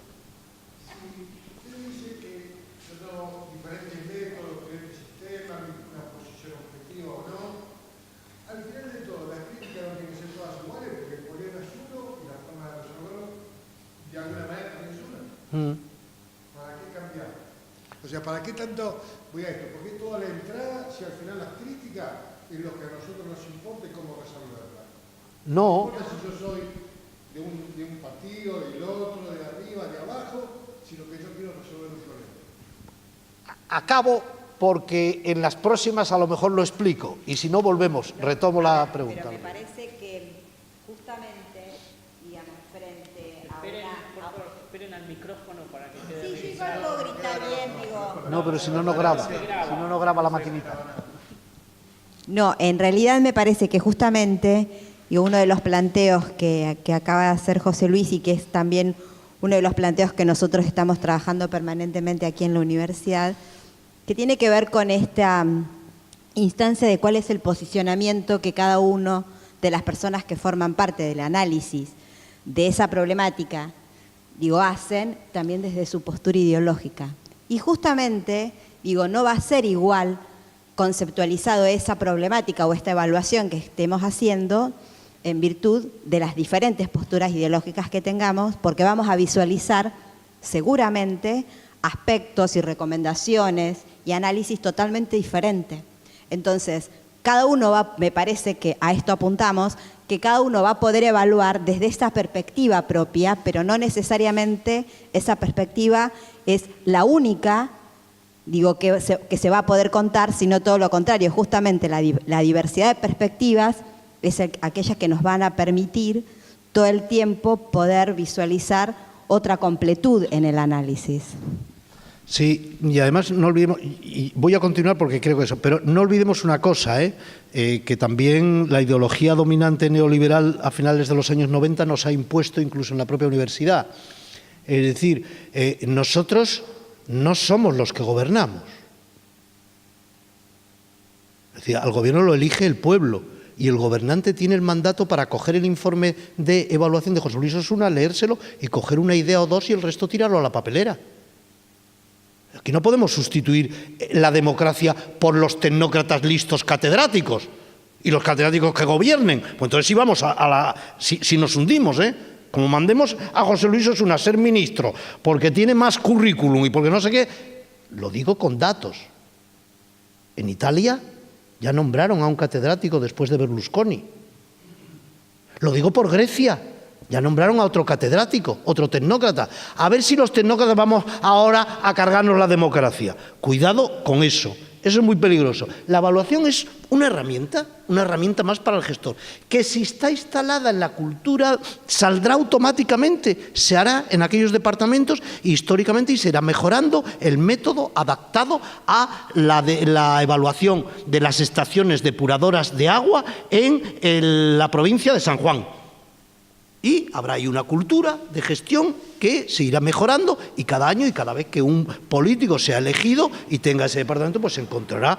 ¿Para qué cambiar? O sea, ¿para qué tanto voy a esto? ¿Por qué toda la entrada si al final las críticas es lo que a nosotros nos importa y cómo resolverla? No. No importa si yo soy de un partido, del otro, de arriba, de abajo, sino que yo quiero resolver un problema. Acabo porque en las próximas a lo mejor lo explico y si no volvemos, retomo la pregunta. Pero me parece que justamente, digamos, frente a Esperen al micrófono para que quede. Sí, yo igual puedo gritar bien, digo. No, pero si no, no graba. Si no, no graba la maquinita. No, en realidad me parece que justamente, y uno de los planteos que acaba de hacer José Luis y que es también uno de los planteos que nosotros estamos trabajando permanentemente aquí en la universidad, que tiene que ver con esta instancia de cuál es el posicionamiento que cada uno de las personas que forman parte del análisis de esa problemática, hacen también desde su postura ideológica. Y justamente, no va a ser igual conceptualizado esa problemática o esta evaluación que estemos haciendo en virtud de las diferentes posturas ideológicas que tengamos, porque vamos a visualizar seguramente aspectos y recomendaciones y análisis totalmente diferentes. Entonces, cada uno me parece que a esto apuntamos, que cada uno va a poder evaluar desde esa perspectiva propia, pero no necesariamente esa perspectiva es la única, que se va a poder contar, sino todo lo contrario. Justamente la diversidad de perspectivas es aquella que nos van a permitir todo el tiempo poder visualizar otra completud en el análisis. Sí, y además no olvidemos, y voy a continuar porque creo que eso, pero no olvidemos una cosa, que también la ideología dominante neoliberal a finales de los años 90 nos ha impuesto incluso en la propia universidad, Es decir, nosotros no somos los que gobernamos. Es decir, al gobierno lo elige el pueblo y el gobernante tiene el mandato para coger el informe de evaluación de José Luis Osuna, leérselo y coger una idea o dos y el resto tirarlo a la papelera. Aquí no podemos sustituir la democracia por los tecnócratas listos catedráticos y los catedráticos que gobiernen. Pues entonces sí vamos si nos hundimos, como mandemos a José Luis Osuna a ser ministro porque tiene más currículum y porque no sé qué, lo digo con datos. En Italia ya nombraron a un catedrático después de Berlusconi. Lo digo por Grecia. Ya nombraron a otro catedrático, otro tecnócrata. A ver si los tecnócratas vamos ahora a cargarnos la democracia. Cuidado con eso. Eso es muy peligroso. La evaluación es una herramienta más para el gestor, que si está instalada en la cultura saldrá automáticamente, se hará en aquellos departamentos históricamente y se irá mejorando el método adaptado a la evaluación de las estaciones depuradoras de agua en la provincia de San Juan. Y habrá ahí una cultura de gestión que se irá mejorando y cada año y cada vez que un político sea elegido y tenga ese departamento, pues se encontrará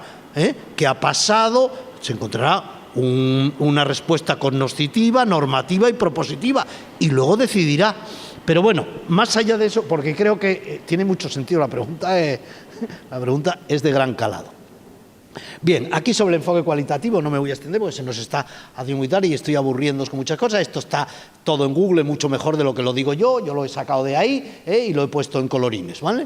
que ha pasado, se encontrará una respuesta cognoscitiva, normativa y propositiva y luego decidirá. Pero bueno, más allá de eso, porque creo que tiene mucho sentido la pregunta es de gran calado. Bien, aquí sobre el enfoque cualitativo no me voy a extender porque se nos está haciendo muy tarde y estoy aburriéndoos con muchas cosas. Esto está todo en Google, mucho mejor de lo que lo digo yo lo he sacado de ahí y lo he puesto en colorines, ¿vale?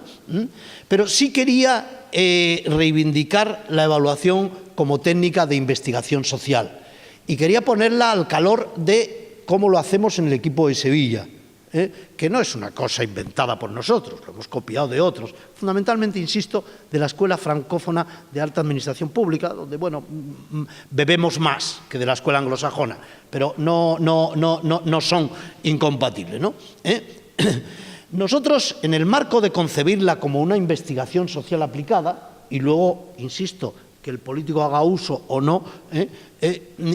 Pero sí quería reivindicar la evaluación como técnica de investigación social y quería ponerla al calor de cómo lo hacemos en el equipo de Sevilla. Que no es una cosa inventada por nosotros, lo hemos copiado de otros, fundamentalmente, insisto, de la Escuela Francófona de Alta Administración Pública, donde, bueno, bebemos más que de la escuela anglosajona, pero no son incompatibles, ¿no? Nosotros, en el marco de concebirla como una investigación social aplicada, y luego, insisto, que el político haga uso o no,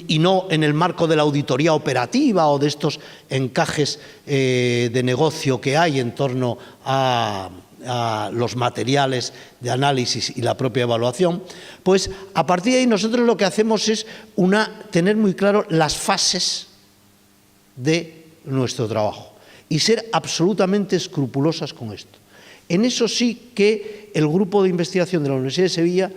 y no en el marco de la auditoría operativa o de estos encajes de negocio que hay en torno a los materiales de análisis y la propia evaluación, pues a partir de ahí nosotros lo que hacemos es tener muy claro las fases de nuestro trabajo y ser absolutamente escrupulosas con esto. En eso sí que el grupo de investigación de la Universidad de Sevilla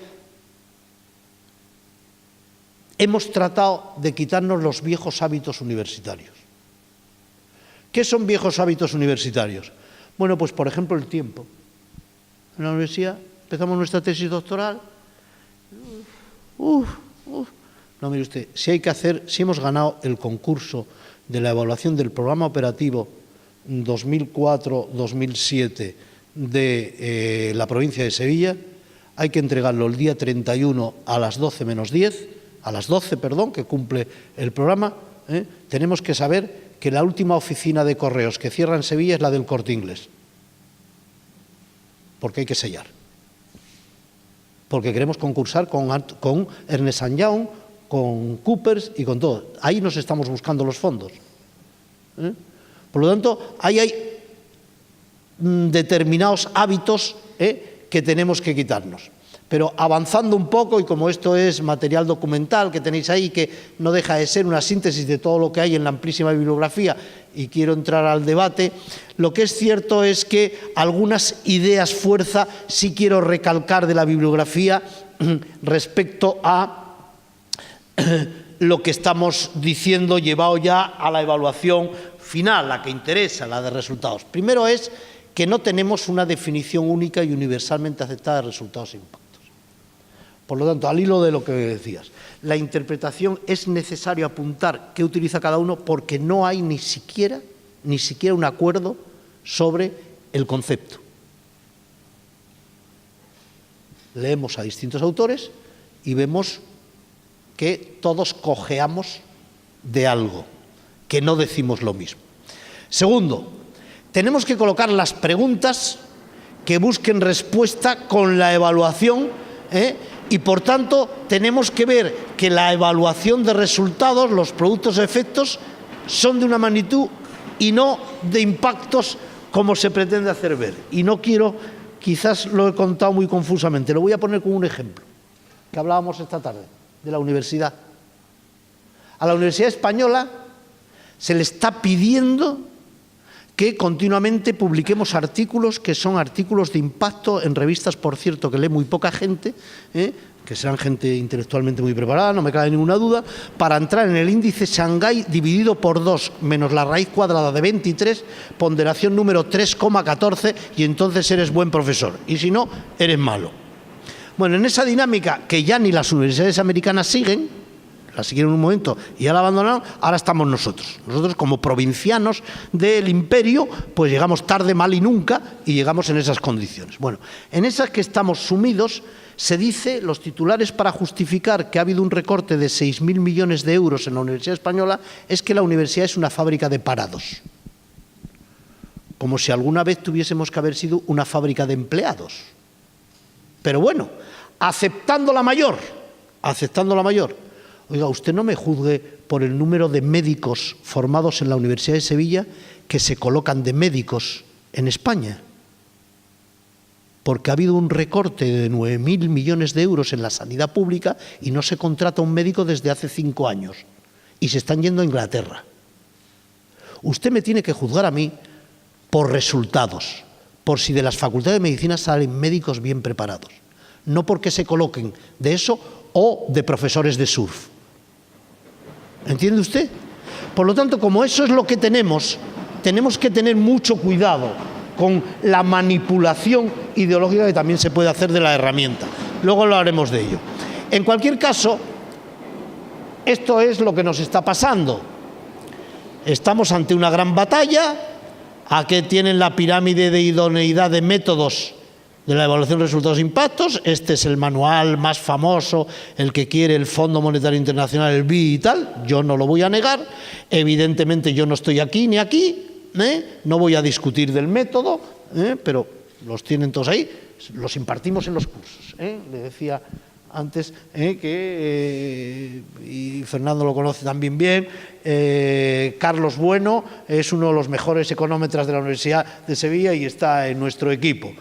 hemos tratado de quitarnos los viejos hábitos universitarios. ¿Qué son viejos hábitos universitarios? Bueno, pues por ejemplo el tiempo. En la universidad empezamos nuestra tesis doctoral. No, mire usted, si hemos ganado el concurso de la evaluación del programa operativo 2004-2007 de la provincia de Sevilla, hay que entregarlo el día 31 a las 12 menos 10, a las 12, perdón, que cumple el programa. Tenemos que saber que la última oficina de correos que cierra en Sevilla es la del Corte Inglés, porque hay que sellar, porque queremos concursar con Ernst & Young, con Coopers y con todo. Ahí nos estamos buscando los fondos. Por lo tanto, ahí hay determinados hábitos que tenemos que quitarnos. Pero avanzando un poco, y como esto es material documental que tenéis ahí, que no deja de ser una síntesis de todo lo que hay en la amplísima bibliografía, y quiero entrar al debate, lo que es cierto es que algunas ideas fuerza sí quiero recalcar de la bibliografía respecto a lo que estamos diciendo llevado ya a la evaluación final, la que interesa, la de resultados. Primero es que no tenemos una definición única y universalmente aceptada de resultados e impactos. Por lo tanto, al hilo de lo que decías, la interpretación es necesario apuntar qué utiliza cada uno porque no hay ni siquiera un acuerdo sobre el concepto. Leemos a distintos autores y vemos que todos cojeamos de algo, que no decimos lo mismo. Segundo, tenemos que colocar las preguntas que busquen respuesta con la evaluación, y por tanto tenemos que ver que la evaluación de resultados, los productos o efectos, son de una magnitud y no de impactos como se pretende hacer ver. Y no quiero, quizás lo he contado muy confusamente, lo voy a poner como un ejemplo, que hablábamos esta tarde, de la universidad. A la Universidad Española se le está pidiendo que continuamente publiquemos artículos que son artículos de impacto en revistas, por cierto, que lee muy poca gente, que serán gente intelectualmente muy preparada, no me cabe ninguna duda, para entrar en el índice Shanghái dividido por 2 menos la raíz cuadrada de 23, ponderación número 3,14, y entonces eres buen profesor, y si no, eres malo. Bueno, en esa dinámica que ya ni las universidades americanas siguen, la siguieron un momento y ya la abandonaron, ahora estamos nosotros. Nosotros, como provincianos del imperio, pues llegamos tarde, mal y nunca, y llegamos en esas condiciones. Bueno, en esas que estamos sumidos, se dice, los titulares para justificar que ha habido un recorte de 6.000 millones de euros en la Universidad Española, es que la universidad es una fábrica de parados. Como si alguna vez tuviésemos que haber sido una fábrica de empleados. Pero bueno, aceptando la mayor. Oiga, usted no me juzgue por el número de médicos formados en la Universidad de Sevilla que se colocan de médicos en España. Porque ha habido un recorte de 9.000 millones de euros en la sanidad pública y no se contrata un médico desde hace 5 años. Y se están yendo a Inglaterra. Usted me tiene que juzgar a mí por resultados, por si de las facultades de medicina salen médicos bien preparados. No porque se coloquen de eso o de profesores de surf. ¿Entiende usted? Por lo tanto, como eso es lo que tenemos que tener mucho cuidado con la manipulación ideológica que también se puede hacer de la herramienta. Luego hablaremos de ello. En cualquier caso, esto es lo que nos está pasando. Estamos ante una gran batalla. Aquí tienen la pirámide de idoneidad de métodos de la evaluación de resultados e impactos. Este es el manual más famoso, el que quiere el Fondo Monetario Internacional, el BI y tal. Yo no lo voy a negar. Evidentemente yo no estoy aquí ni aquí, no voy a discutir del método, pero los tienen todos ahí, los impartimos en los cursos. Le decía antes y Fernando lo conoce también bien, Carlos Bueno es uno de los mejores económetras de la Universidad de Sevilla y está en nuestro equipo.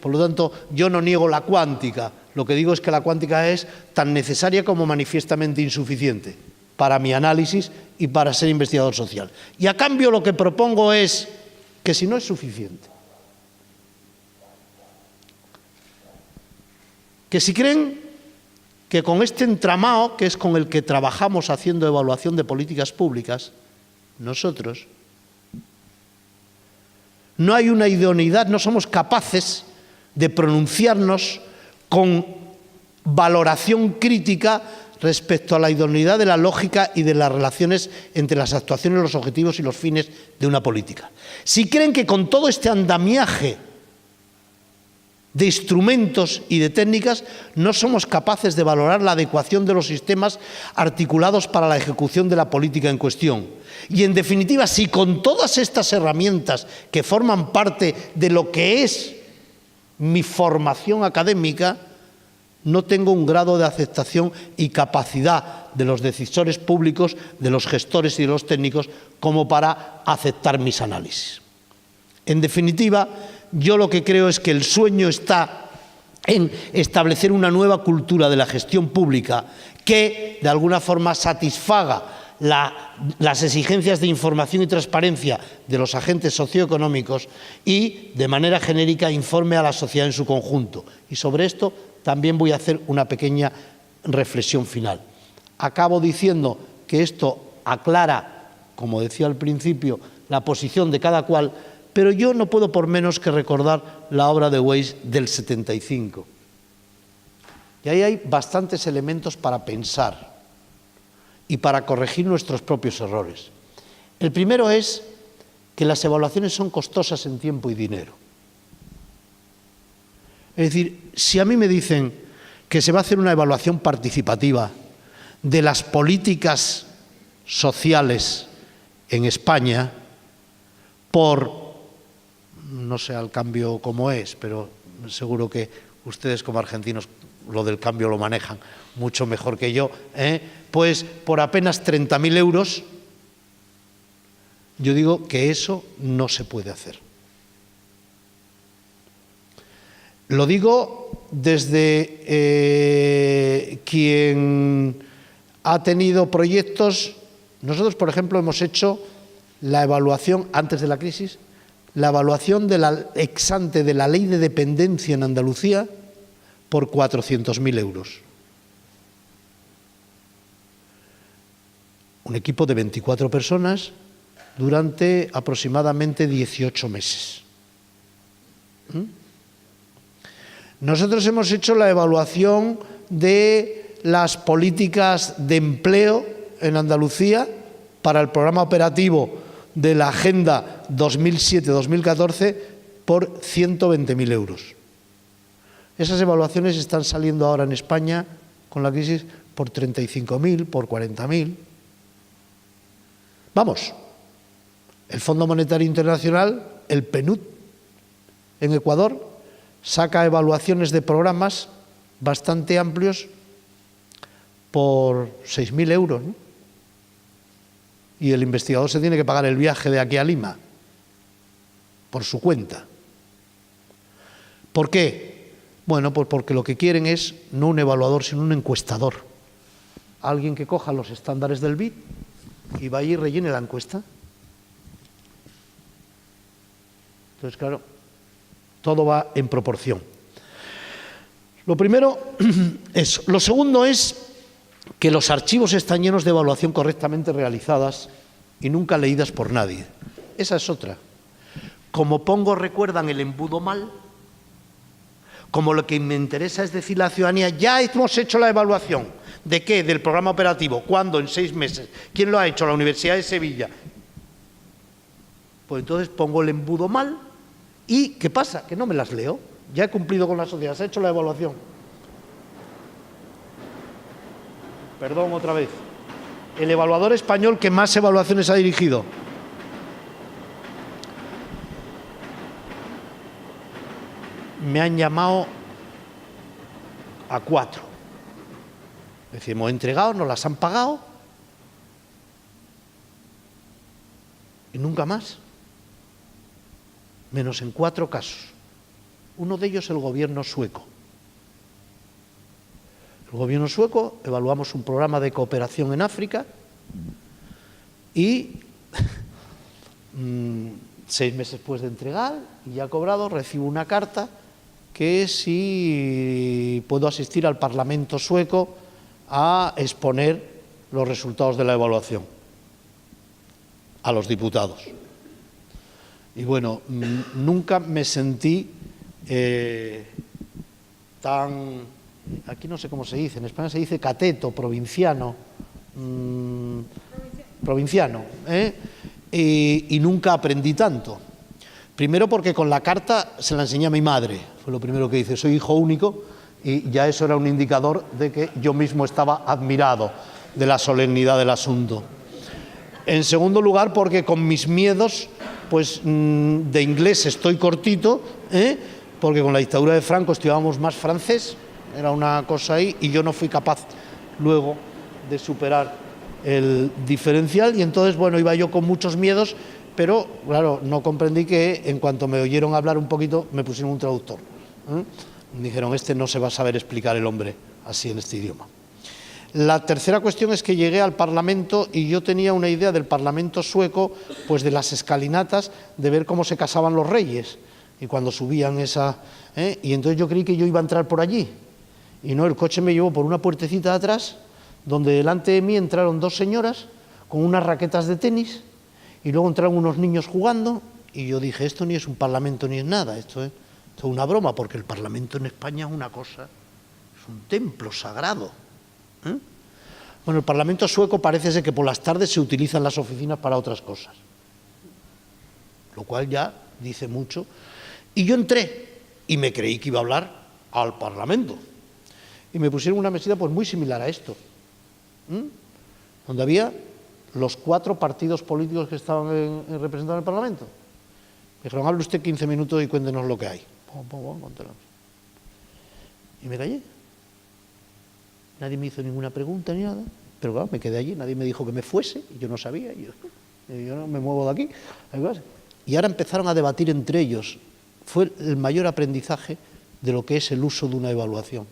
Por lo tanto, yo no niego la cuántica, lo que digo es que la cuántica es tan necesaria como manifiestamente insuficiente para mi análisis y para ser investigador social. Y a cambio lo que propongo es que si no es suficiente, que si creen que con este entramado, que es con el que trabajamos haciendo evaluación de políticas públicas, nosotros, no hay una idoneidad, no somos capaces de pronunciarnos con valoración crítica respecto a la idoneidad de la lógica y de las relaciones entre las actuaciones, los objetivos y los fines de una política. Si creen que con todo este andamiaje de instrumentos y de técnicas no somos capaces de valorar la adecuación de los sistemas articulados para la ejecución de la política en cuestión. Y en definitiva, si con todas estas herramientas que forman parte de lo que es mi formación académica, no tengo un grado de aceptación y capacidad de los decisores públicos, de los gestores y de los técnicos como para aceptar mis análisis. En definitiva, yo lo que creo es que el sueño está en establecer una nueva cultura de la gestión pública que, de alguna forma, satisfaga las exigencias de información y transparencia de los agentes socioeconómicos y, de manera genérica, informe a la sociedad en su conjunto. Y sobre esto también voy a hacer una pequeña reflexión final. Acabo diciendo que esto aclara, como decía al principio, la posición de cada cual, pero yo no puedo por menos que recordar la obra de Weiss del 75. Y ahí hay bastantes elementos para pensar y para corregir nuestros propios errores. El primero es que las evaluaciones son costosas en tiempo y dinero. Es decir, si a mí me dicen que se va a hacer una evaluación participativa de las políticas sociales en España por, no sé al cambio cómo es, pero seguro que ustedes como argentinos lo del cambio lo manejan mucho mejor que yo, pues por apenas 30.000 euros, yo digo que eso no se puede hacer. Lo digo desde quien ha tenido proyectos. Nosotros, por ejemplo, hemos hecho la evaluación, antes de la crisis, la evaluación de la ex ante de la ley de dependencia en Andalucía por 400.000 euros. Un equipo de 24 personas durante aproximadamente 18 meses. Nosotros hemos hecho la evaluación de las políticas de empleo en Andalucía para el programa operativo de la Agenda 2007-2014 por 120.000 euros. Esas evaluaciones están saliendo ahora en España con la crisis por 35.000, por 40.000. Vamos, el Fondo Monetario Internacional, el PNUD, en Ecuador, saca evaluaciones de programas bastante amplios por 6.000 euros, ¿no? Y el investigador se tiene que pagar el viaje de aquí a Lima por su cuenta. ¿Por qué? Bueno, pues porque lo que quieren es no un evaluador, sino un encuestador. Alguien que coja los estándares del BID y vaya y rellene la encuesta. Entonces, claro, todo va en proporción. Lo primero es. Lo segundo es que los archivos están llenos de evaluación correctamente realizadas y nunca leídas por nadie. Esa es otra. Como pongo, recuerdan el embudo mal, como lo que me interesa es decir a la ciudadanía, ya hemos hecho la evaluación. ¿De qué? Del programa operativo. ¿Cuándo? En 6 meses. ¿Quién lo ha hecho? La Universidad de Sevilla. Pues entonces pongo el embudo mal y ¿qué pasa? Que no me las leo. Ya he cumplido con la sociedad, se ha hecho la evaluación. Perdón, otra vez. El evaluador español que más evaluaciones ha dirigido. Me han llamado a 4. Es decir, hemos entregado, nos las han pagado y nunca más. Menos en 4 casos. Uno de ellos el gobierno sueco. El gobierno sueco, evaluamos un programa de cooperación en África y 6 meses después de entregar y ya cobrado, recibo una carta que si puedo asistir al Parlamento sueco a exponer los resultados de la evaluación a los diputados. Y bueno, nunca me sentí tan... Aquí no sé cómo se dice, en España se dice cateto, provinciano, y nunca aprendí tanto. Primero porque con la carta se la enseñé a mi madre, fue lo primero que hice, soy hijo único y ya eso era un indicador de que yo mismo estaba admirado de la solemnidad del asunto. En segundo lugar porque con mis miedos, pues de inglés estoy cortito, porque con la dictadura de Franco estudiábamos más francés, era una cosa ahí, y yo no fui capaz luego de superar el diferencial, y entonces, bueno, iba yo con muchos miedos, pero, claro, no comprendí que en cuanto me oyeron hablar un poquito, me pusieron un traductor. Me dijeron, este no se va a saber explicar el hombre así en este idioma. La tercera cuestión es que llegué al Parlamento y yo tenía una idea del Parlamento sueco, pues de las escalinatas, de ver cómo se casaban los reyes, y cuando subían esa... Y entonces yo creí que yo iba a entrar por allí. Y no, el coche me llevó por una puertecita de atrás, donde delante de mí entraron 2 señoras con unas raquetas de tenis, y luego entraron unos niños jugando, y yo dije, esto ni es un parlamento ni es nada, esto es una broma, porque el Parlamento en España es una cosa, es un templo sagrado. Bueno, el Parlamento sueco parece ser que por las tardes se utilizan las oficinas para otras cosas, lo cual ya dice mucho. Y yo entré y me creí que iba a hablar al Parlamento. Y me pusieron una mesita pues muy similar a esto, donde había los 4 partidos políticos que estaban representados en el Parlamento. Me dijeron, hable usted 15 minutos y cuéntenos lo que hay. Y me callé. Nadie me hizo ninguna pregunta ni nada, pero claro, me quedé allí, nadie me dijo que me fuese, y yo no sabía, yo no me muevo de aquí. Y ahora empezaron a debatir entre ellos. Fue el mayor aprendizaje de lo que es el uso de una evaluación.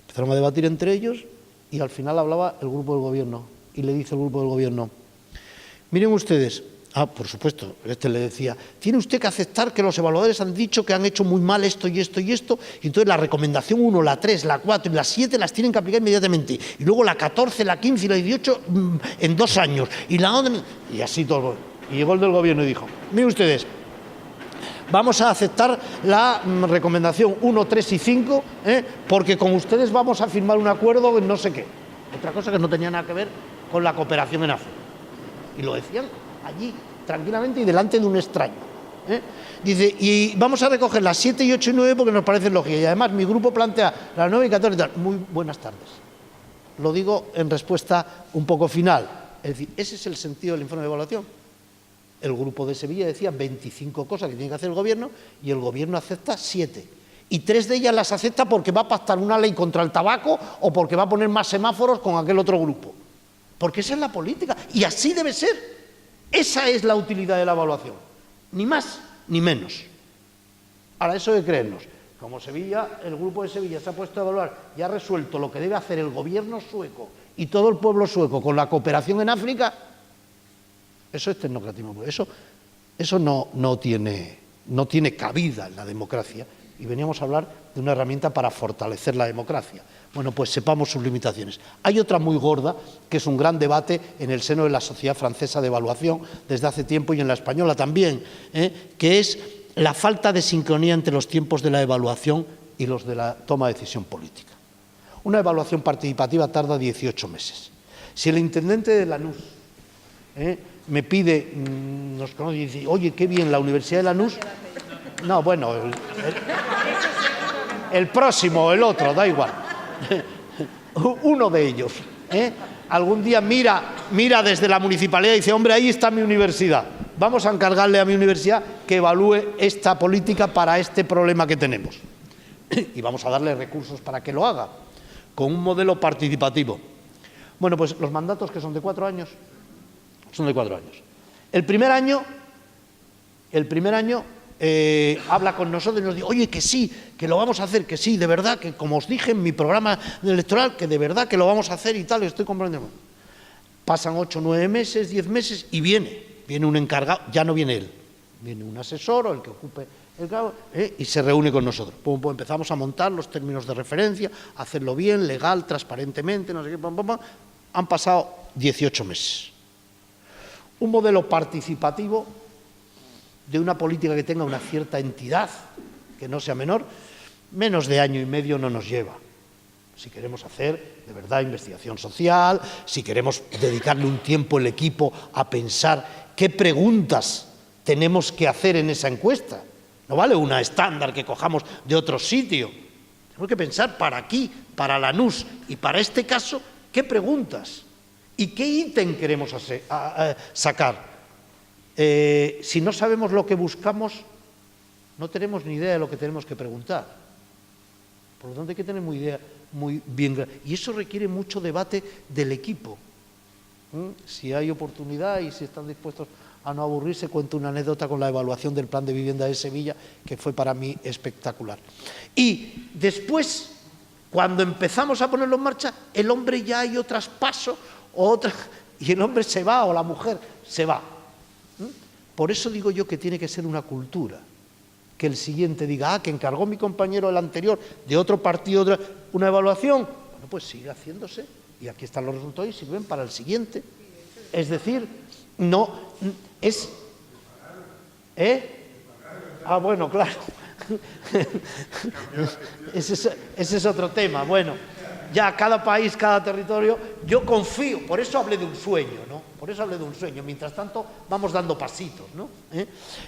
Empezaron a debatir entre ellos y al final hablaba el grupo del gobierno y le dice el grupo del gobierno: miren ustedes, por supuesto, este le decía, tiene usted que aceptar que los evaluadores han dicho que han hecho muy mal esto y esto y esto, y entonces la recomendación 1, la 3, la 4 y la 7 las tienen que aplicar inmediatamente, y luego la 14, la 15 y la 18 en 2 años, y la otra, y así todo. Y llegó el del gobierno y dijo: miren ustedes, vamos a aceptar la recomendación 1, 3 y 5, porque con ustedes vamos a firmar un acuerdo en no sé qué. Otra cosa que no tenía nada que ver con la cooperación en África. Y lo decían allí, tranquilamente y delante de un extraño. Dice, y vamos a recoger las 7 y 8 y 9 porque nos parecen lógicas. Y además mi grupo plantea las 9 y 14 y tal. Muy buenas tardes. Lo digo en respuesta un poco final. Es decir, ese es el sentido del informe de evaluación. El grupo de Sevilla decía 25 cosas que tiene que hacer el gobierno y el gobierno acepta 7. Y 3 de ellas las acepta porque va a pactar una ley contra el tabaco o porque va a poner más semáforos con aquel otro grupo. Porque esa es la política y así debe ser. Esa es la utilidad de la evaluación. Ni más ni menos. Ahora, eso de creernos. Como Sevilla, el grupo de Sevilla se ha puesto a evaluar y ha resuelto lo que debe hacer el gobierno sueco y todo el pueblo sueco con la cooperación en África, eso es tecnocratismo. Eso no tiene cabida en la democracia. Y veníamos a hablar de una herramienta para fortalecer la democracia. Bueno, pues sepamos sus limitaciones. Hay otra muy gorda, que es un gran debate en el seno de la Sociedad Francesa de Evaluación desde hace tiempo y en la española también, que es la falta de sincronía entre los tiempos de la evaluación y los de la toma de decisión política. Una evaluación participativa tarda 18 meses. Si el intendente de Lanús me pide, nos conoce y dice, oye, qué bien, la Universidad de Lanús... No, bueno, el próximo, el otro, da igual. Uno de ellos. Algún día mira desde la municipalidad y dice, hombre, ahí está mi universidad. Vamos a encargarle a mi universidad que evalúe esta política para este problema que tenemos. Y vamos a darle recursos para que lo haga, con un modelo participativo. Bueno, pues los mandatos, que son de 4 años, son de 4 años. El primer año habla con nosotros y nos dice, oye, que sí, que lo vamos a hacer, que sí, de verdad, que como os dije en mi programa electoral, que de verdad que lo vamos a hacer y tal, estoy comprendiendo. Pasan 8, 9 meses, 10 meses y viene un encargado, ya no viene él, viene un asesor o el que ocupe el cargo, y se reúne con nosotros. Pues empezamos a montar los términos de referencia, a hacerlo bien, legal, transparentemente, no sé qué, Han pasado 18 meses. Un modelo participativo de una política que tenga una cierta entidad, que no sea menor, menos de año y medio no nos lleva. Si queremos hacer de verdad investigación social, si queremos dedicarle un tiempo el equipo a pensar qué preguntas tenemos que hacer en esa encuesta. No vale una estándar que cojamos de otro sitio. Tenemos que pensar para aquí, para Lanús y para este caso, qué preguntas y qué ítem queremos sacar. Si no sabemos lo que buscamos, no tenemos ni idea de lo que tenemos que preguntar. Por lo tanto, hay que tener muy bien. Y eso requiere mucho debate del equipo. Si hay oportunidad y si están dispuestos a no aburrirse, cuento una anécdota con la evaluación del plan de vivienda de Sevilla, que fue para mí espectacular. Y después, cuando empezamos a ponerlo en marcha, el hombre ya hay otros pasos, y el hombre se va o la mujer se va. Por eso digo yo que tiene que ser una cultura, que el siguiente diga, que encargó mi compañero el anterior de otro partido una evaluación, bueno, pues sigue haciéndose y aquí están los resultados y sirven para el siguiente. Es decir, no es... bueno, claro. Ese es otro tema. Bueno, ya cada país, cada territorio, yo confío, por eso hablé de un sueño, ¿no? Por eso hablé de un sueño. Mientras tanto, vamos dando pasitos, ¿no?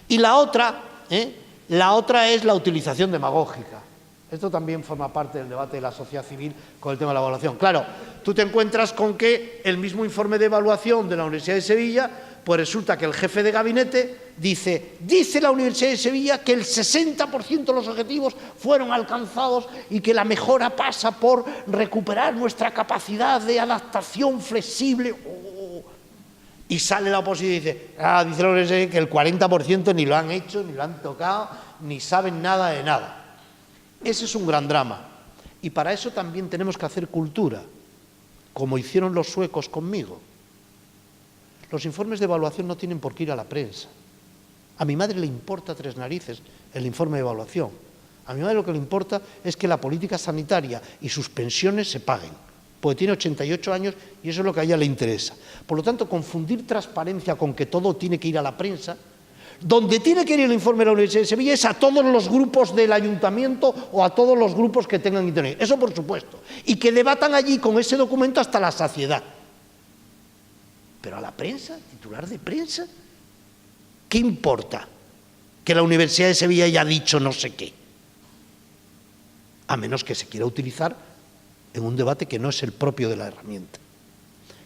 Y la otra es la utilización demagógica. Esto también forma parte del debate de la sociedad civil con el tema de la evaluación. Claro, tú te encuentras con que el mismo informe de evaluación de la Universidad de Sevilla, pues resulta que el jefe de gabinete dice la Universidad de Sevilla que el 60% de los objetivos fueron alcanzados y que la mejora pasa por recuperar nuestra capacidad de adaptación flexible. Y sale la oposición y dice, dice la universidad que el 40% ni lo han hecho, ni lo han tocado, ni saben nada de nada. Ese es un gran drama. Y para eso también tenemos que hacer cultura, como hicieron los suecos conmigo. Los informes de evaluación no tienen por qué ir a la prensa. A mi madre le importa tres narices el informe de evaluación. A mi madre lo que le importa es que la política sanitaria y sus pensiones se paguen, porque tiene 88 años y eso es lo que a ella le interesa. Por lo tanto, confundir transparencia con que todo tiene que ir a la prensa, donde tiene que ir el informe de la Universidad de Sevilla es a todos los grupos del ayuntamiento o a todos los grupos que tengan internet. Eso por supuesto. Y que debatan allí con ese documento hasta la saciedad. Pero a la prensa, titular de prensa, ¿qué importa que la Universidad de Sevilla haya dicho no sé qué? A menos que se quiera utilizar en un debate que no es el propio de la herramienta.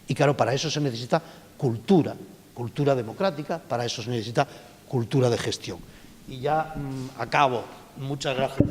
Y claro, para eso se necesita cultura, cultura democrática, para eso se necesita cultura de gestión. Y ya acabo. Muchas gracias.